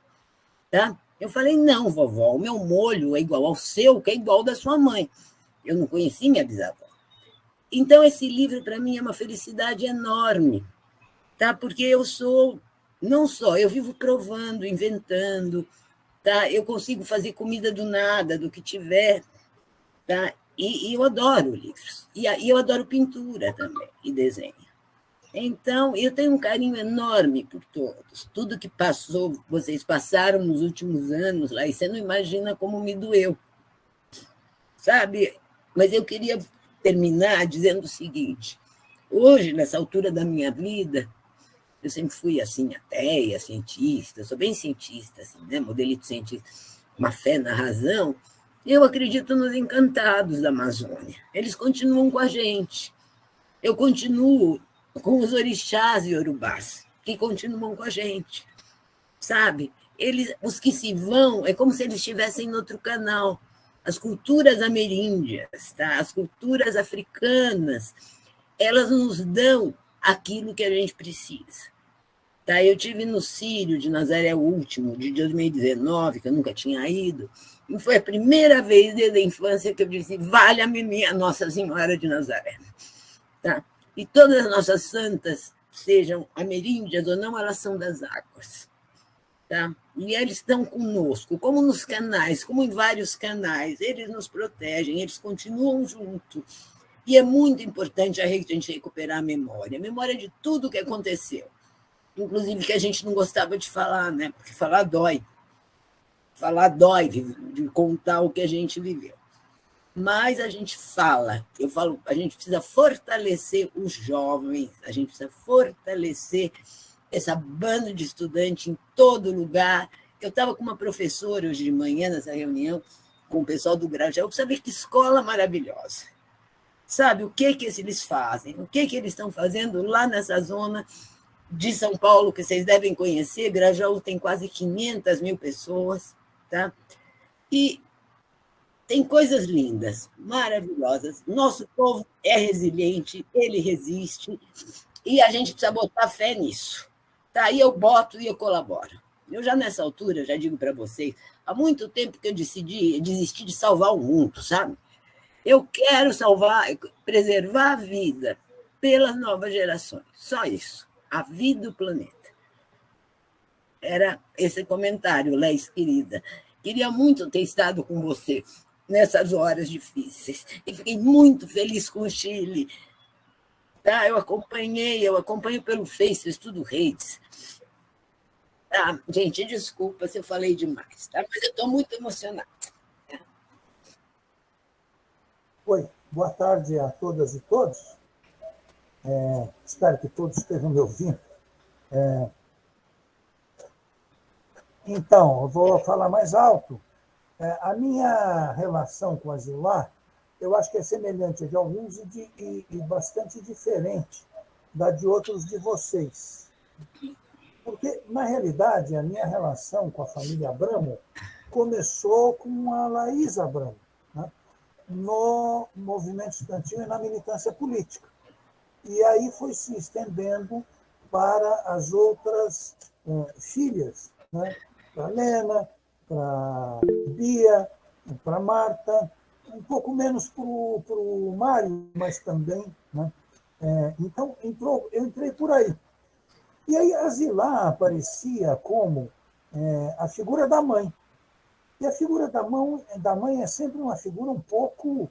Tá? Eu falei, não, vovó, o meu molho é igual ao seu, que é igual ao da sua mãe. Eu não conheci minha bisavó. Então, esse livro, para mim, é uma felicidade enorme, tá? Porque eu sou, não só, eu vivo provando, inventando, tá? Eu consigo fazer comida do nada, do que tiver, tá? E eu adoro livros. E eu adoro pintura também, e desenho. Então, eu tenho um carinho enorme por todos. Tudo que passou, vocês passaram nos últimos anos lá, e você não imagina como me doeu. Sabe? Mas eu queria terminar dizendo o seguinte. Hoje, nessa altura da minha vida, eu sempre fui assim, ateia, cientista, sou bem cientista, assim, né? Modelito cientista, uma fé na razão. Eu acredito nos encantados da Amazônia. Eles continuam com a gente. Eu continuo com os orixás iorubás, que continuam com a gente. Sabe? Os que se vão, é como se eles estivessem em outro canal. As culturas ameríndias, tá? As culturas africanas, elas nos dão aquilo que a gente precisa. Tá? Eu tive no Círio de Nazaré Último, de 2019, que eu nunca tinha ido, e foi a primeira vez desde a infância que eu disse, valha-me minha Nossa Senhora de Nazaré. Tá? E todas as nossas santas, sejam ameríndias ou não, elas são das águas. Tá? E eles estão conosco, como nos canais, como em vários canais, eles nos protegem, eles continuam juntos. E é muito importante a gente recuperar a memória de tudo o que aconteceu. Inclusive que a gente não gostava de falar, né? Porque falar dói. Falar dói de contar o que a gente viveu. Mas a gente fala. Eu falo, a gente precisa fortalecer os jovens, a gente precisa fortalecer essa banda de estudante em todo lugar. Eu estava com uma professora hoje de manhã nessa reunião com o pessoal do Grajaú. Eu preciso ver que escola maravilhosa. Sabe o que eles fazem? O que eles estão fazendo lá nessa zona de São Paulo, que vocês devem conhecer? Grajaú tem quase 500 mil pessoas. Tá? E tem coisas lindas, maravilhosas. Nosso povo é resiliente, ele resiste, e a gente precisa botar fé nisso. Tá? E eu boto e eu colaboro. Eu já nessa altura, já digo para vocês, há muito tempo que eu desisti de salvar o mundo, sabe? Eu quero preservar a vida pelas novas gerações. Só isso. A vida do planeta. Era esse comentário, Leis, querida. Queria muito ter estado com você nessas horas difíceis. E fiquei muito feliz com o Chile. Tá? Eu acompanho pelo Face, Estudo Redes. Tá? Gente, desculpa se eu falei demais, tá? Mas eu estou muito emocionada. Oi, boa tarde a todas e todos. Espero que todos estejam me ouvindo. Então, eu vou falar mais alto. A minha relação com a Zilá, eu acho que é semelhante a de alguns e bastante diferente da de outros de vocês. Porque, na realidade, a minha relação com a família Abramo começou com a Laís Abramo, né? No movimento estudantil e na militância política. E aí foi se estendendo para as outras filhas, né? Para a Lena, para a Bia, para a Marta, um pouco menos para o Mário, mas também. Né? Então, eu entrei por aí. E aí a Zilá aparecia como a figura da mãe. E a figura da mãe é sempre uma figura um pouco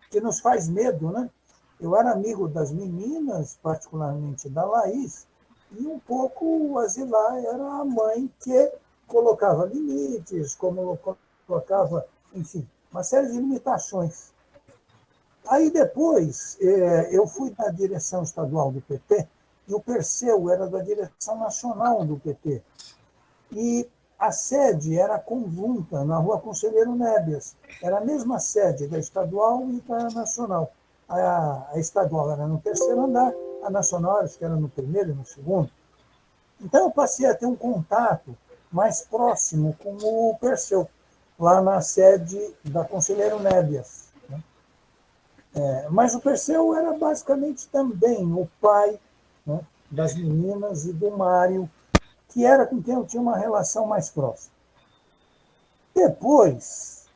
que nos faz medo, né? Eu era amigo das meninas, particularmente da Laís, e um pouco a Zilá era a mãe que colocava limites, colocava, enfim, uma série de limitações. Aí depois eu fui da direção estadual do PT, e o Perseu era da direção nacional do PT. E a sede era conjunta, na Rua Conselheiro Nébias. Era a mesma sede da estadual e da nacional. A estadual era no terceiro andar, a nacional acho que era no primeiro e no segundo. Então eu passei a ter um contato mais próximo com o Perseu, lá na sede da Conselheiro Nébias. Né? Mas o Perseu era basicamente também o pai, né, das meninas e do Mário, que era com quem eu tinha uma relação mais próxima. Depois,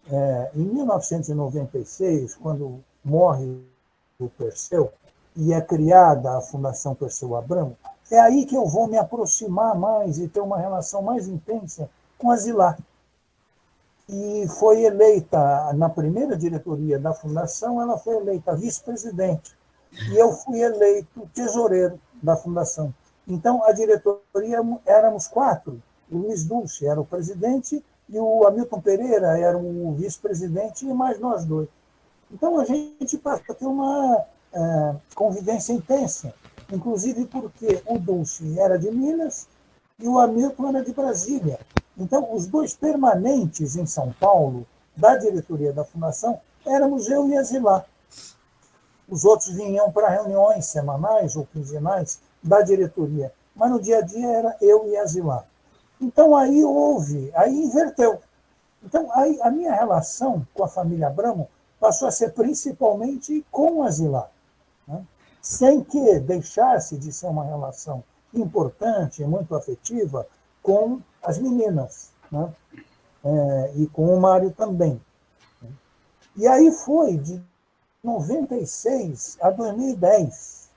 em 1996, quando morre o Perseu e é criada a Fundação Perseu Abramo, é aí que eu vou me aproximar mais e ter uma relação mais intensa com a Zilá. e foi eleita, na primeira diretoria da Fundação, ela foi eleita vice-presidente, e eu fui eleito tesoureiro da Fundação. Então, a diretoria éramos 4, o Luiz Dulce era o presidente, e o Hamilton Pereira era o vice-presidente, e mais nós 2. Então, a gente passa a ter uma convivência intensa, inclusive porque o Dulce era de Minas e o Hamilton era de Brasília. Então, os 2 permanentes em São Paulo, da diretoria da Fundação, éramos eu e a Zilá. Os outros vinham para reuniões semanais ou quinzenais da diretoria, mas no dia a dia era eu e a Zilá. Então, aí inverteu. Então, aí a minha relação com a família Abramo passou a ser principalmente com a Zilá, né? Sem que deixasse de ser uma relação importante e muito afetiva com as meninas, né? E com o Mário também. E aí foi de 96 a 2010,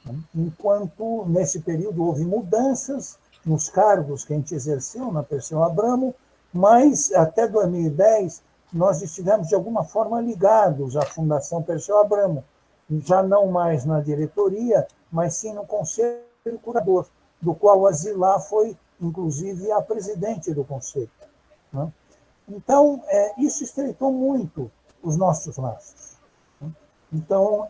né? Enquanto nesse período houve mudanças nos cargos que a gente exerceu na Perseu Abramo, mas até 2010 nós estivemos de alguma forma ligados à Fundação Perseu Abramo, já não mais na diretoria, mas sim no conselho curador, do qual a Zilá foi, inclusive, a presidente do conselho, né? Então, isso estreitou muito os nossos laços, né? Então,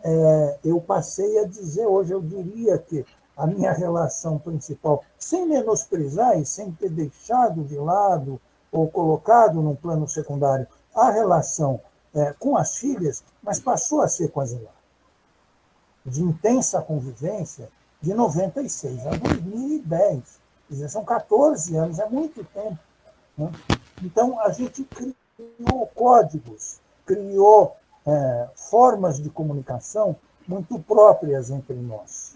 eu passei a dizer, hoje eu diria que a minha relação principal, sem menosprezar e sem ter deixado de lado ou colocado num plano secundário a relação com as filhas, mas passou a ser com a Zilá, de intensa convivência, de 96 a 2010. Quer dizer, são 14 anos, é muito tempo, né? Então, a gente criou códigos, criou formas de comunicação muito próprias entre nós,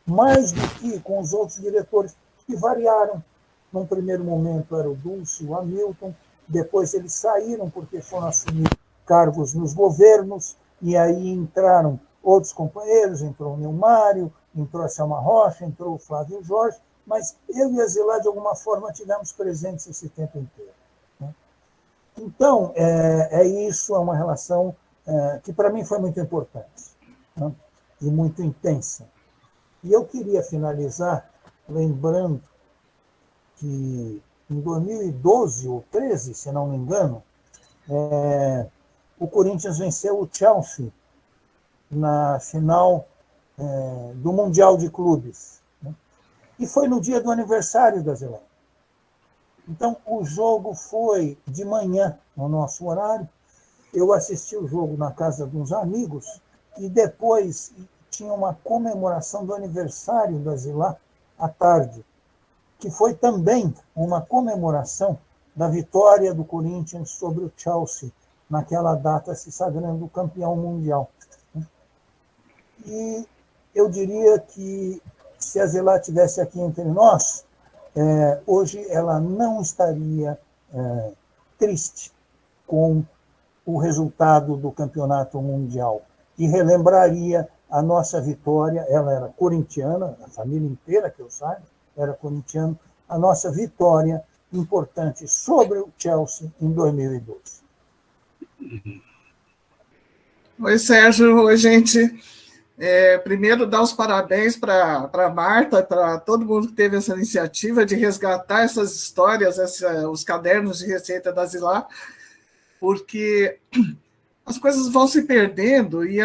mais do que com os outros diretores, que variaram. Num primeiro momento era o Dulce, o Hamilton, depois eles saíram porque foram assumir cargos nos governos, e aí entraram outros companheiros, entrou o Nilmário, entrou a Selma Rocha, entrou o Flávio Jorge, mas eu e a Zilá, de alguma forma, tivemos presentes esse tempo inteiro, né? Então, isso, é uma relação que para mim foi muito importante, né? E muito intensa. E eu queria finalizar lembrando que em 2012 ou 2013, se não me engano, o Corinthians venceu o Chelsea na final do Mundial de Clubes, né? E foi no dia do aniversário da Zilá. Então, o jogo foi de manhã, no nosso horário. Eu assisti o jogo na casa de uns amigos e depois tinha uma comemoração do aniversário da Zilá à tarde, que foi também uma comemoração da vitória do Corinthians sobre o Chelsea, naquela data se sagrando campeão mundial. E eu diria que, se a Zilá estivesse aqui entre nós, hoje ela não estaria triste com o resultado do campeonato mundial e relembraria a nossa vitória. Ela era corintiana, a família inteira, que eu saiba, era corintiana, a nossa vitória importante sobre o Chelsea em 2012. Oi, Sérgio. Oi, gente. Primeiro, dar os parabéns para a Marta, para todo mundo que teve essa iniciativa de resgatar essas histórias, os cadernos de receita da Zilá, porque as coisas vão se perdendo e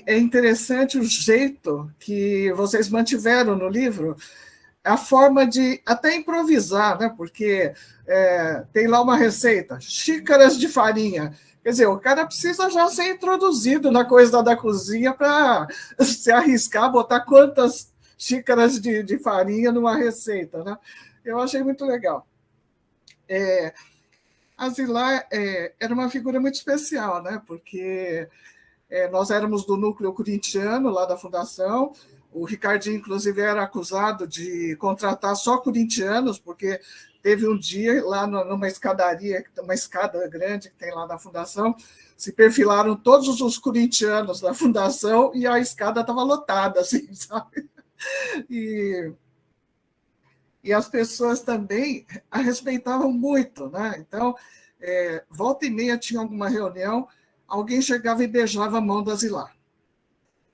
é interessante o jeito que vocês mantiveram no livro, a forma de até improvisar, né? Porque tem lá uma receita, xícaras de farinha. Quer dizer, o cara precisa já ser introduzido na coisa da cozinha para se arriscar, botar quantas xícaras de farinha numa receita, né? Eu achei muito legal. A Zilá era uma figura muito especial, né? Porque nós éramos do núcleo corintiano, lá da Fundação. O Ricardinho, inclusive, era acusado de contratar só corintianos, porque teve um dia lá numa escadaria, uma escada grande que tem lá na Fundação, se perfilaram todos os corintianos da Fundação e a escada estava lotada, assim, sabe? E as pessoas também a respeitavam muito, né? Então, volta e meia tinha alguma reunião, alguém chegava e beijava a mão da Zilá.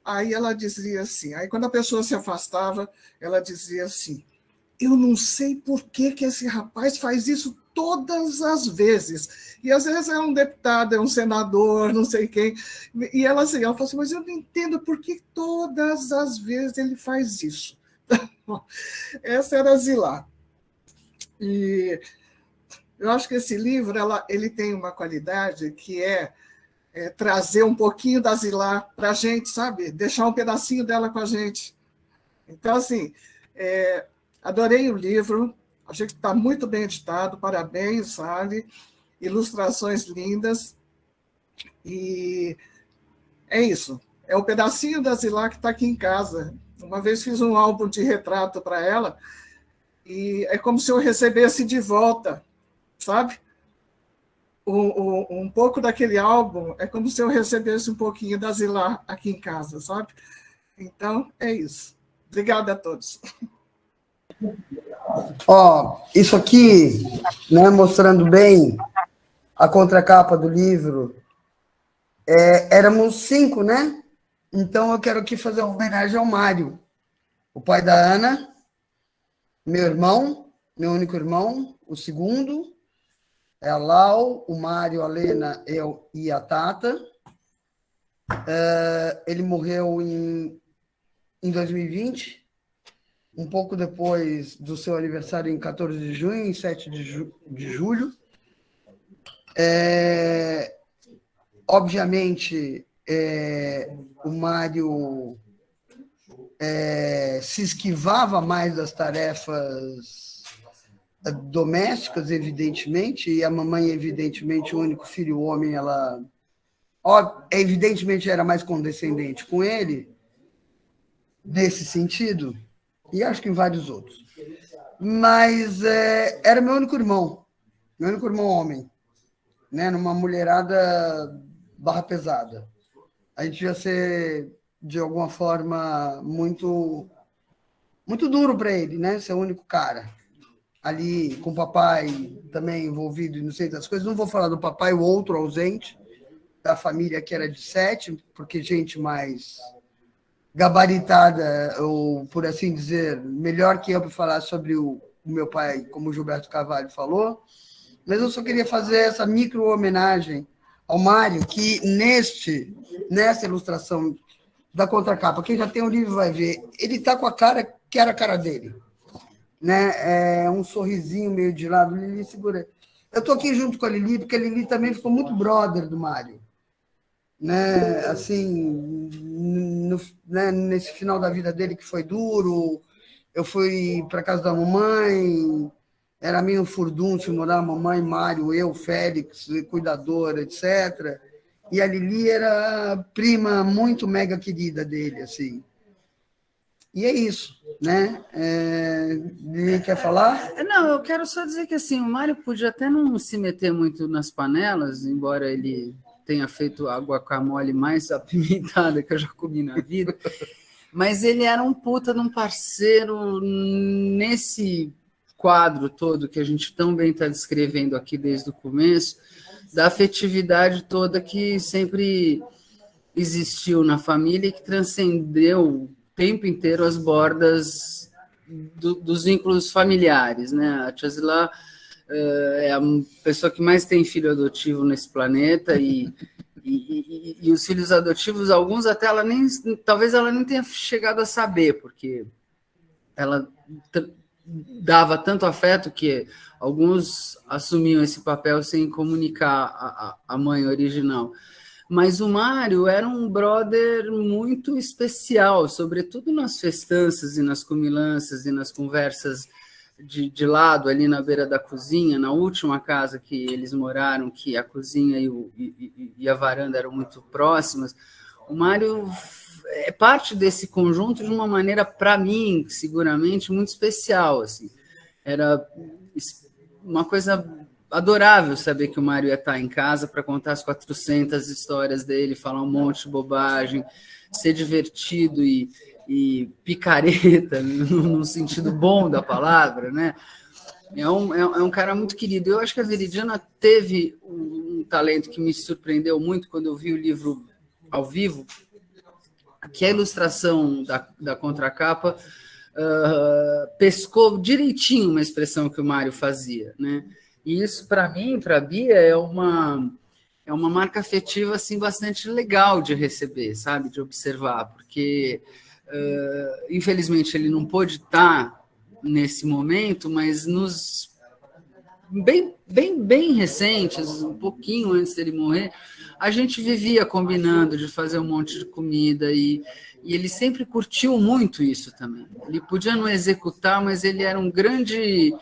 Aí ela dizia assim, aí quando a pessoa se afastava, ela dizia assim, eu não sei por que esse rapaz faz isso todas as vezes. E às vezes é um deputado, é um senador, não sei quem. E ela falou assim, mas eu não entendo por que todas as vezes ele faz isso. Essa era a Zilá. E eu acho que esse livro ele tem uma qualidade que é trazer um pouquinho da Zilá para a gente, sabe? Deixar um pedacinho dela com a gente. Então, assim, adorei o livro, achei que está muito bem editado, parabéns, Sally, ilustrações lindas, e é isso, é o pedacinho da Zilá que está aqui em casa. Uma vez fiz um álbum de retrato para ela, e é como se eu recebesse de volta, sabe? Um pouco daquele álbum é como se eu recebesse um pouquinho da Zilá aqui em casa, sabe? Então, é isso. Obrigada a todos. Isso aqui, né, mostrando bem a contracapa do livro, éramos 5, né? Então, eu quero aqui fazer uma homenagem ao Mário, o pai da Ana, meu irmão, meu único irmão, o segundo, é a Lau, o Mário, a Lena, eu e a Tata. Ele morreu em 2020, um pouco depois do seu aniversário, em 14 de junho, em 7 de julho. Obviamente, o Mário se esquivava mais das tarefas domésticas, evidentemente, e a mamãe, evidentemente, o único filho homem, ela evidentemente era mais condescendente com ele, nesse sentido, e acho que em vários outros. Mas era meu único irmão homem, né? Numa mulherada barra pesada. A gente ia ser, de alguma forma, muito duro para ele, né? Ser o único cara. Ali, com o papai também envolvido e não sei das coisas. Não vou falar do papai, o outro ausente, da família que era de 7, porque gente mais gabaritada, ou, por assim dizer, melhor que eu para falar sobre o meu pai, como o Gilberto Carvalho falou. Mas eu só queria fazer essa micro-homenagem ao Mário, que nessa ilustração da contracapa, quem já tem o livro vai ver, ele está com a cara que era a cara dele. Né? Um sorrisinho meio de lado. Lili, segura. Eu estou aqui junto com a Lili, porque a Lili também ficou muito brother do Mário. Né? Assim, nesse final da vida dele, que foi duro, eu fui para casa da mamãe, era meio furdúncio morar a mamãe, Mário, eu, Félix, cuidadora, etc. E a Lili era prima muito mega querida dele, assim. E é isso, né? Lili, quer falar? Não, eu quero só dizer que assim, o Mário podia até não se meter muito nas panelas, embora ele tenha feito a guacamole mais apimentada que eu já comi na vida, mas ele era um puta de um parceiro nesse quadro todo que a gente tão bem está descrevendo aqui desde o começo, da afetividade toda que sempre existiu na família e que transcendeu o tempo inteiro as bordas dos vínculos familiares, né? A tia Zilá é a pessoa que mais tem filho adotivo nesse planeta e os filhos adotivos, alguns até talvez ela nem tenha chegado a saber, porque ela dava tanto afeto que alguns assumiam esse papel sem comunicar a mãe original. Mas o Mário era um brother muito especial, sobretudo nas festanças e nas comilanças e nas conversas de lado, ali na beira da cozinha, na última casa que eles moraram, que a cozinha e a varanda eram muito próximas. O Mário é parte desse conjunto de uma maneira, para mim, seguramente, muito especial. Assim. Era uma coisa adorável saber que o Mário ia estar em casa para contar as 400 histórias dele, falar um monte de bobagem, ser divertido e picareta, no sentido bom da palavra, né? É um cara muito querido. Eu acho que a Veridiana teve um talento que me surpreendeu muito quando eu vi o livro ao vivo, que a ilustração da contracapa pescou direitinho uma expressão que o Mário fazia, né? E isso, para mim, para a Bia, é uma marca afetiva assim, bastante legal de receber, sabe? De observar, porque, infelizmente, ele não pôde estar nesse momento, mas bem recentes, um pouquinho antes dele morrer, a gente vivia combinando de fazer um monte de comida e ele sempre curtiu muito isso também. Ele podia não executar, mas ele era um grande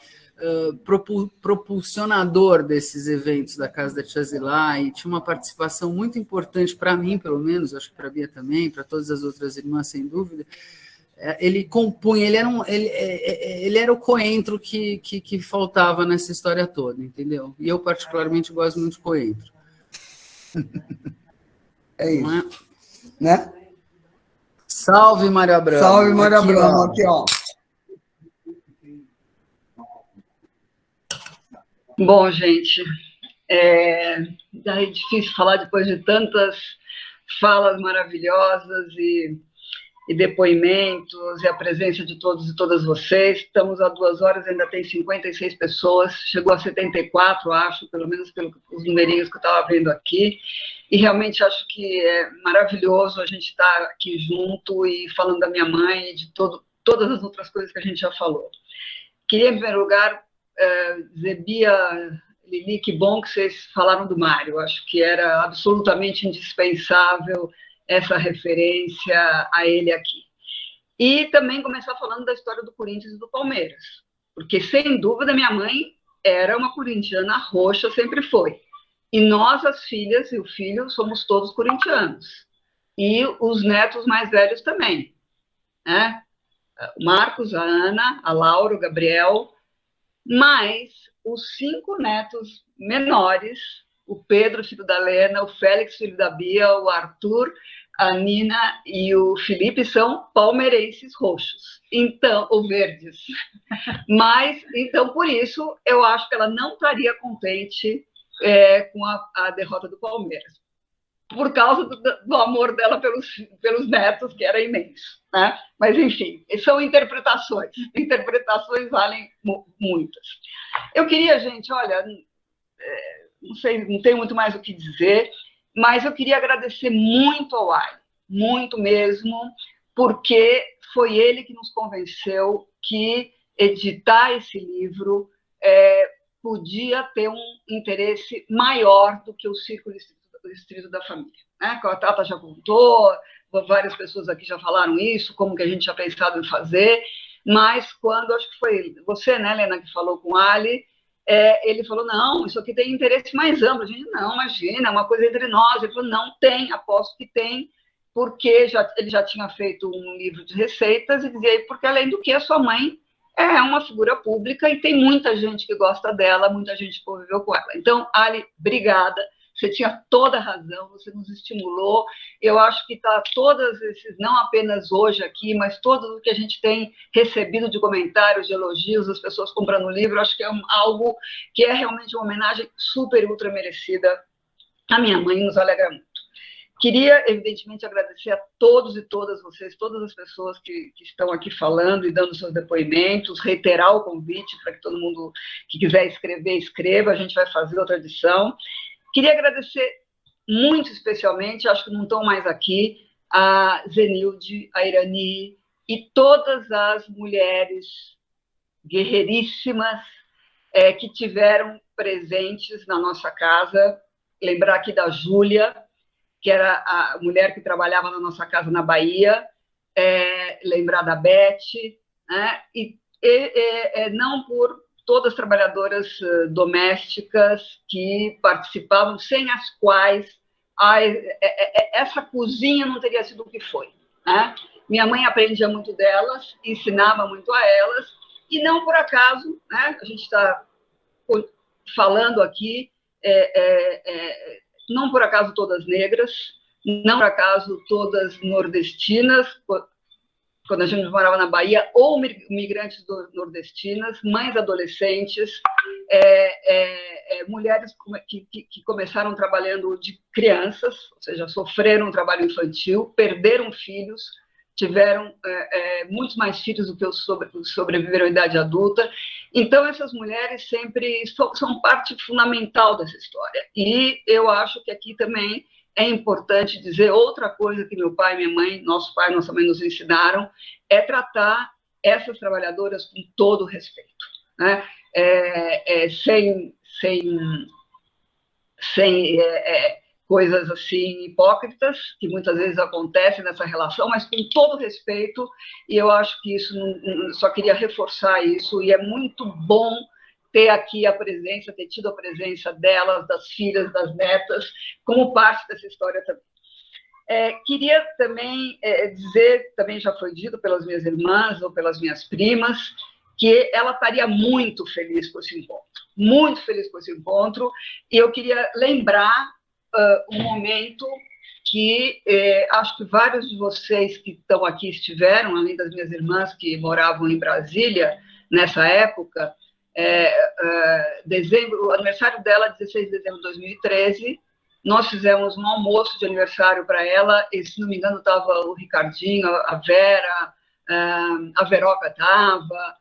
propulsionador desses eventos da Casa da Tia Zilá e tinha uma participação muito importante para mim, pelo menos, acho que para a Bia também, para todas as outras irmãs, sem dúvida. Ele compunha, ele era o coentro que faltava nessa história toda, entendeu? E eu, particularmente, gosto muito de coentro. É isso. Né? Salve, Mário Abramo. Salve, Mário Abramo. Aqui, ó. Bom, gente, é difícil falar depois de tantas falas maravilhosas e depoimentos e a presença de todos e todas vocês. Estamos há 2 horas, ainda tem 56 pessoas, chegou a 74, acho, pelo menos pelos numerinhos que eu estava vendo aqui, e realmente acho que é maravilhoso a gente estar aqui junto e falando da minha mãe e de todas as outras coisas que a gente já falou. Queria, em primeiro lugar, dizer, Bia, Lili, que bom que vocês falaram do Mário, acho que era absolutamente indispensável essa referência a ele aqui. E também começar falando da história do Corinthians e do Palmeiras, porque, sem dúvida, minha mãe era uma corintiana roxa, sempre foi. E nós, as filhas e o filho, somos todos corintianos. E os netos mais velhos também, né? O Marcos, a Ana, a Laura, o Gabriel, mas os 5 netos menores, o Pedro, filho da Lena, o Félix, filho da Bia, o Arthur, a Nina e o Felipe são palmeirenses roxos, então, ou verdes. Mas, então, por isso, eu acho que ela não estaria contente com a derrota do Palmeiras, por causa do amor dela pelos netos, que era imenso, né? Mas, enfim, são interpretações. Interpretações valem muitas. Eu queria, gente, olha, não sei, não tenho muito mais o que dizer, mas eu queria agradecer muito ao Ali, muito mesmo, porque foi ele que nos convenceu que editar esse livro podia ter um interesse maior do que o Círculo Distrito da Família, né? A Tata já contou, várias pessoas aqui já falaram isso, como que a gente tinha pensado em fazer, mas quando, acho que foi você, né, Helena, que falou com o Ali, ele falou, não, isso aqui tem interesse mais amplo. A gente, não, imagina, é uma coisa entre nós. Ele falou, não, tem, aposto que tem, porque ele já tinha feito um livro de receitas e dizia, porque além do que a sua mãe é uma figura pública e tem muita gente que gosta dela, muita gente que conviveu com ela. Então, Ali, obrigada. Você tinha toda a razão, você nos estimulou. Eu acho que está todos esses, não apenas hoje aqui, mas todo o que a gente tem recebido de comentários, de elogios, as pessoas comprando o livro, acho que é algo que é realmente uma homenagem super, ultra merecida à minha mãe, nos alegra muito. Queria, evidentemente, agradecer a todos e todas vocês, todas as pessoas que estão aqui falando e dando seus depoimentos, reiterar o convite para que todo mundo que quiser escrever, escreva, a gente vai fazer outra edição. Queria agradecer muito especialmente, acho que não estão mais aqui, a Zenilde, a Irani e todas as mulheres guerreiríssimas que tiveram presentes na nossa casa. Lembrar aqui da Júlia, que era a mulher que trabalhava na nossa casa na Bahia, lembrar da Beth, né? E não por todas as trabalhadoras domésticas que participavam, sem as quais essa cozinha não teria sido o que foi, né? Minha mãe aprendia muito delas, ensinava muito a elas, e não por acaso, né, a gente está falando aqui, não por acaso todas negras, não por acaso todas nordestinas, quando a gente morava na Bahia, ou migrantes nordestinas, mães adolescentes, mulheres que começaram trabalhando de crianças, ou seja, sofreram trabalho infantil, perderam filhos, tiveram muitos mais filhos do que os sobreviveram à idade adulta. Então, essas mulheres sempre são parte fundamental dessa história. E eu acho que aqui também é importante dizer outra coisa que meu pai, minha mãe, nosso pai, nossa mãe nos ensinaram, é tratar essas trabalhadoras com todo respeito, né? Sem coisas assim hipócritas, que muitas vezes acontecem nessa relação, mas com todo respeito, e eu acho que isso, só queria reforçar isso, e é muito bom ter aqui a presença, ter tido a presença delas, das filhas, das netas, como parte dessa história também. Queria também dizer, também já foi dito pelas minhas irmãs ou pelas minhas primas, que ela estaria muito feliz com esse encontro, e eu queria lembrar um momento que acho que vários de vocês que estão aqui estiveram, além das minhas irmãs que moravam em Brasília nessa época. O aniversário dela, 16 de dezembro de 2013, nós fizemos um almoço de aniversário para ela, e, se não me engano, estava o Ricardinho, a Vera, a Veroca estava,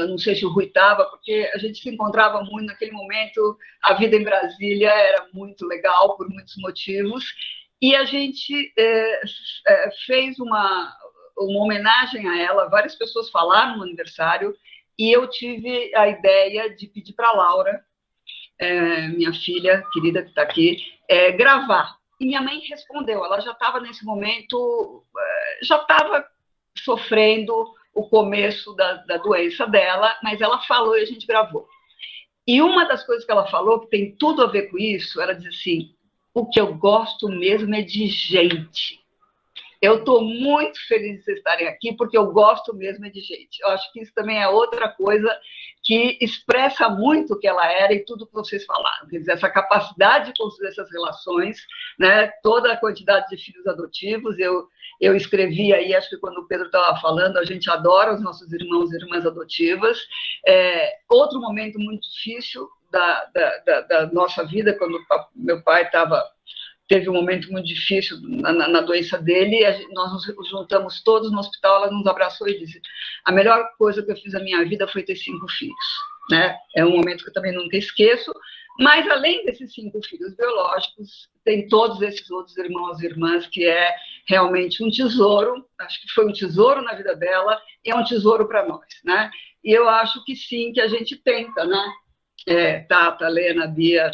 não sei se o Rui estava, porque a gente se encontrava muito naquele momento, a vida em Brasília era muito legal, por muitos motivos, e a gente fez uma homenagem a ela, várias pessoas falaram no aniversário, e eu tive a ideia de pedir para a Laura, minha filha querida que está aqui, gravar. E minha mãe respondeu, ela já estava nesse momento, já estava sofrendo o começo da doença dela, mas ela falou e a gente gravou. E uma das coisas que ela falou, que tem tudo a ver com isso, ela disse assim, o que eu gosto mesmo é de gente. Eu estou muito feliz de vocês estarem aqui, porque eu gosto mesmo de gente. Eu acho que isso também é outra coisa que expressa muito o que ela era e tudo que vocês falaram. Quer dizer, essa capacidade de construir essas relações, né? Toda a quantidade de filhos adotivos. Eu escrevi aí, acho que quando o Pedro estava falando, a gente adora os nossos irmãos e irmãs adotivas. Outro momento muito difícil da nossa vida, quando meu pai teve um momento muito difícil na doença dele, nós nos juntamos todos no hospital, ela nos abraçou e disse, a melhor coisa que eu fiz na minha vida foi ter 5 filhos. Né? É um momento que eu também nunca esqueço, mas além desses 5 filhos biológicos, tem todos esses outros irmãos e irmãs, que é realmente um tesouro, acho que foi um tesouro na vida dela, e é um tesouro para nós. Né? E eu acho que sim, que a gente tenta, né? Tata, Lena, Bia,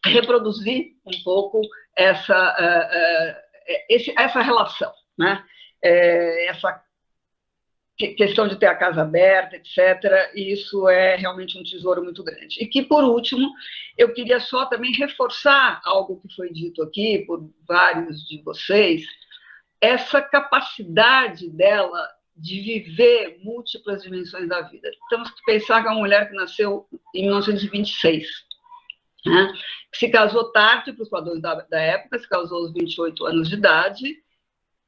reproduzir um pouco essa relação, né? Essa questão de ter a casa aberta, etc., e isso é realmente um tesouro muito grande. E que, por último, eu queria só também reforçar algo que foi dito aqui por vários de vocês, essa capacidade dela de viver múltiplas dimensões da vida. Temos que pensar que é uma mulher que nasceu em 1926, né? Que se casou tarde para os padrões da época, se casou aos 28 anos de idade,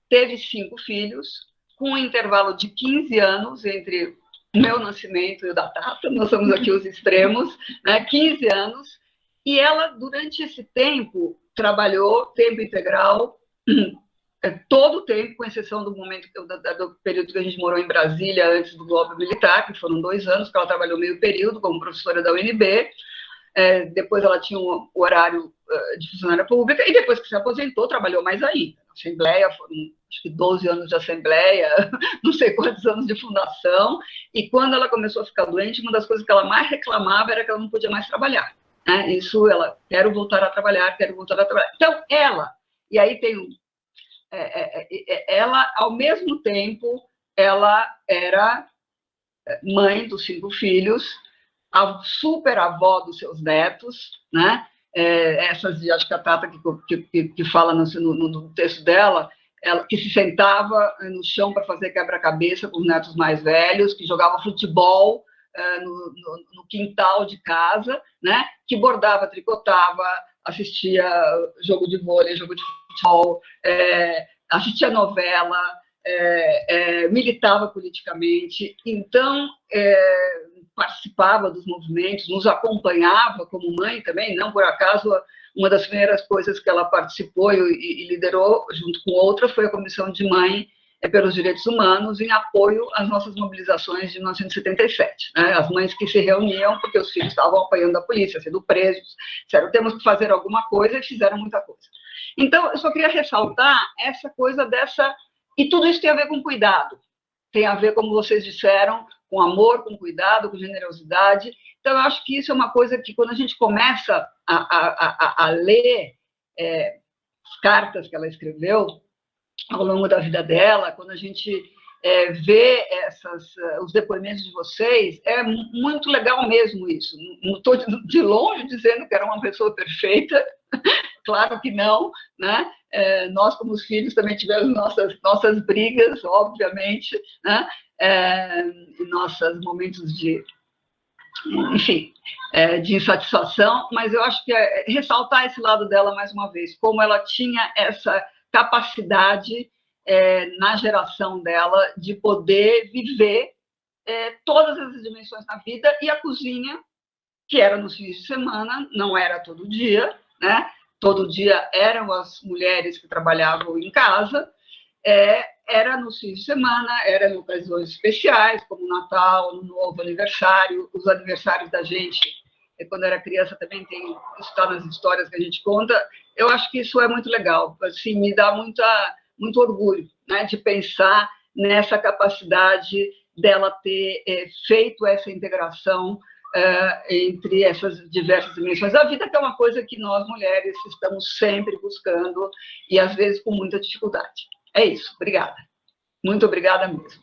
teve 5 filhos, com um intervalo de 15 anos entre o meu nascimento e o da Tata, nós somos aqui os extremos, né? 15 anos, e ela, durante esse tempo, trabalhou tempo integral, todo o tempo, com exceção do momento do período que a gente morou em Brasília, antes do golpe militar, que foram 2 anos, que ela trabalhou meio período como professora da UNB. Depois ela tinha um horário de funcionária pública, e depois que se aposentou, trabalhou mais ainda. Na Assembleia, foram acho que 12 anos de Assembleia, não sei quantos anos de fundação, e quando ela começou a ficar doente, uma das coisas que ela mais reclamava era que ela não podia mais trabalhar. Né? Isso, ela, quero voltar a trabalhar. Então, e aí tem ela, ao mesmo tempo, ela era mãe dos 5 filhos, a super avó dos seus netos, né? Acho que a Tata que fala no texto dela, ela que se sentava no chão para fazer quebra-cabeça com os netos mais velhos, que jogava futebol no quintal de casa, né? Que bordava, tricotava, assistia jogo de vôlei, jogo de futebol, assistia novela, militava politicamente, então participava dos movimentos, nos acompanhava como mãe também, não por acaso uma das primeiras coisas que ela participou e liderou, junto com outra, foi a Comissão de Mãe pelos Direitos Humanos, em apoio às nossas mobilizações de 1977. Né? As mães que se reuniam porque os filhos estavam apanhando a polícia, sendo presos, disseram, temos que fazer alguma coisa, e fizeram muita coisa. Então, eu só queria ressaltar essa coisa dessa... E tudo isso tem a ver com cuidado, tem a ver, como vocês disseram, com amor, com cuidado, com generosidade. Então, eu acho que isso é uma coisa que, quando a gente começa a ler as cartas que ela escreveu ao longo da vida dela, quando a gente vê os depoimentos de vocês, é muito legal mesmo isso. Não estou de longe dizendo que era uma pessoa perfeita, claro que não, né? Nós, como os filhos, também tivemos nossas brigas, obviamente, né? Nossos momentos de, enfim, de insatisfação, mas eu acho que ressaltar esse lado dela mais uma vez, como ela tinha essa capacidade na geração dela de poder viver todas as dimensões da vida, e a cozinha, que era nos fins de semana, não era todo dia, né? Todo dia eram as mulheres que trabalhavam em casa, era nos fins de semana, era em ocasiões especiais, como Natal, Ano Novo, aniversário, os aniversários da gente, quando era criança também tem, está nas histórias que a gente conta. Eu acho que isso é muito legal, assim, me dá muito orgulho, né, de pensar nessa capacidade dela ter feito essa integração entre essas diversas dimensões da vida, que é uma coisa que nós, mulheres, estamos sempre buscando, e às vezes com muita dificuldade. É isso, obrigada. Muito obrigada mesmo.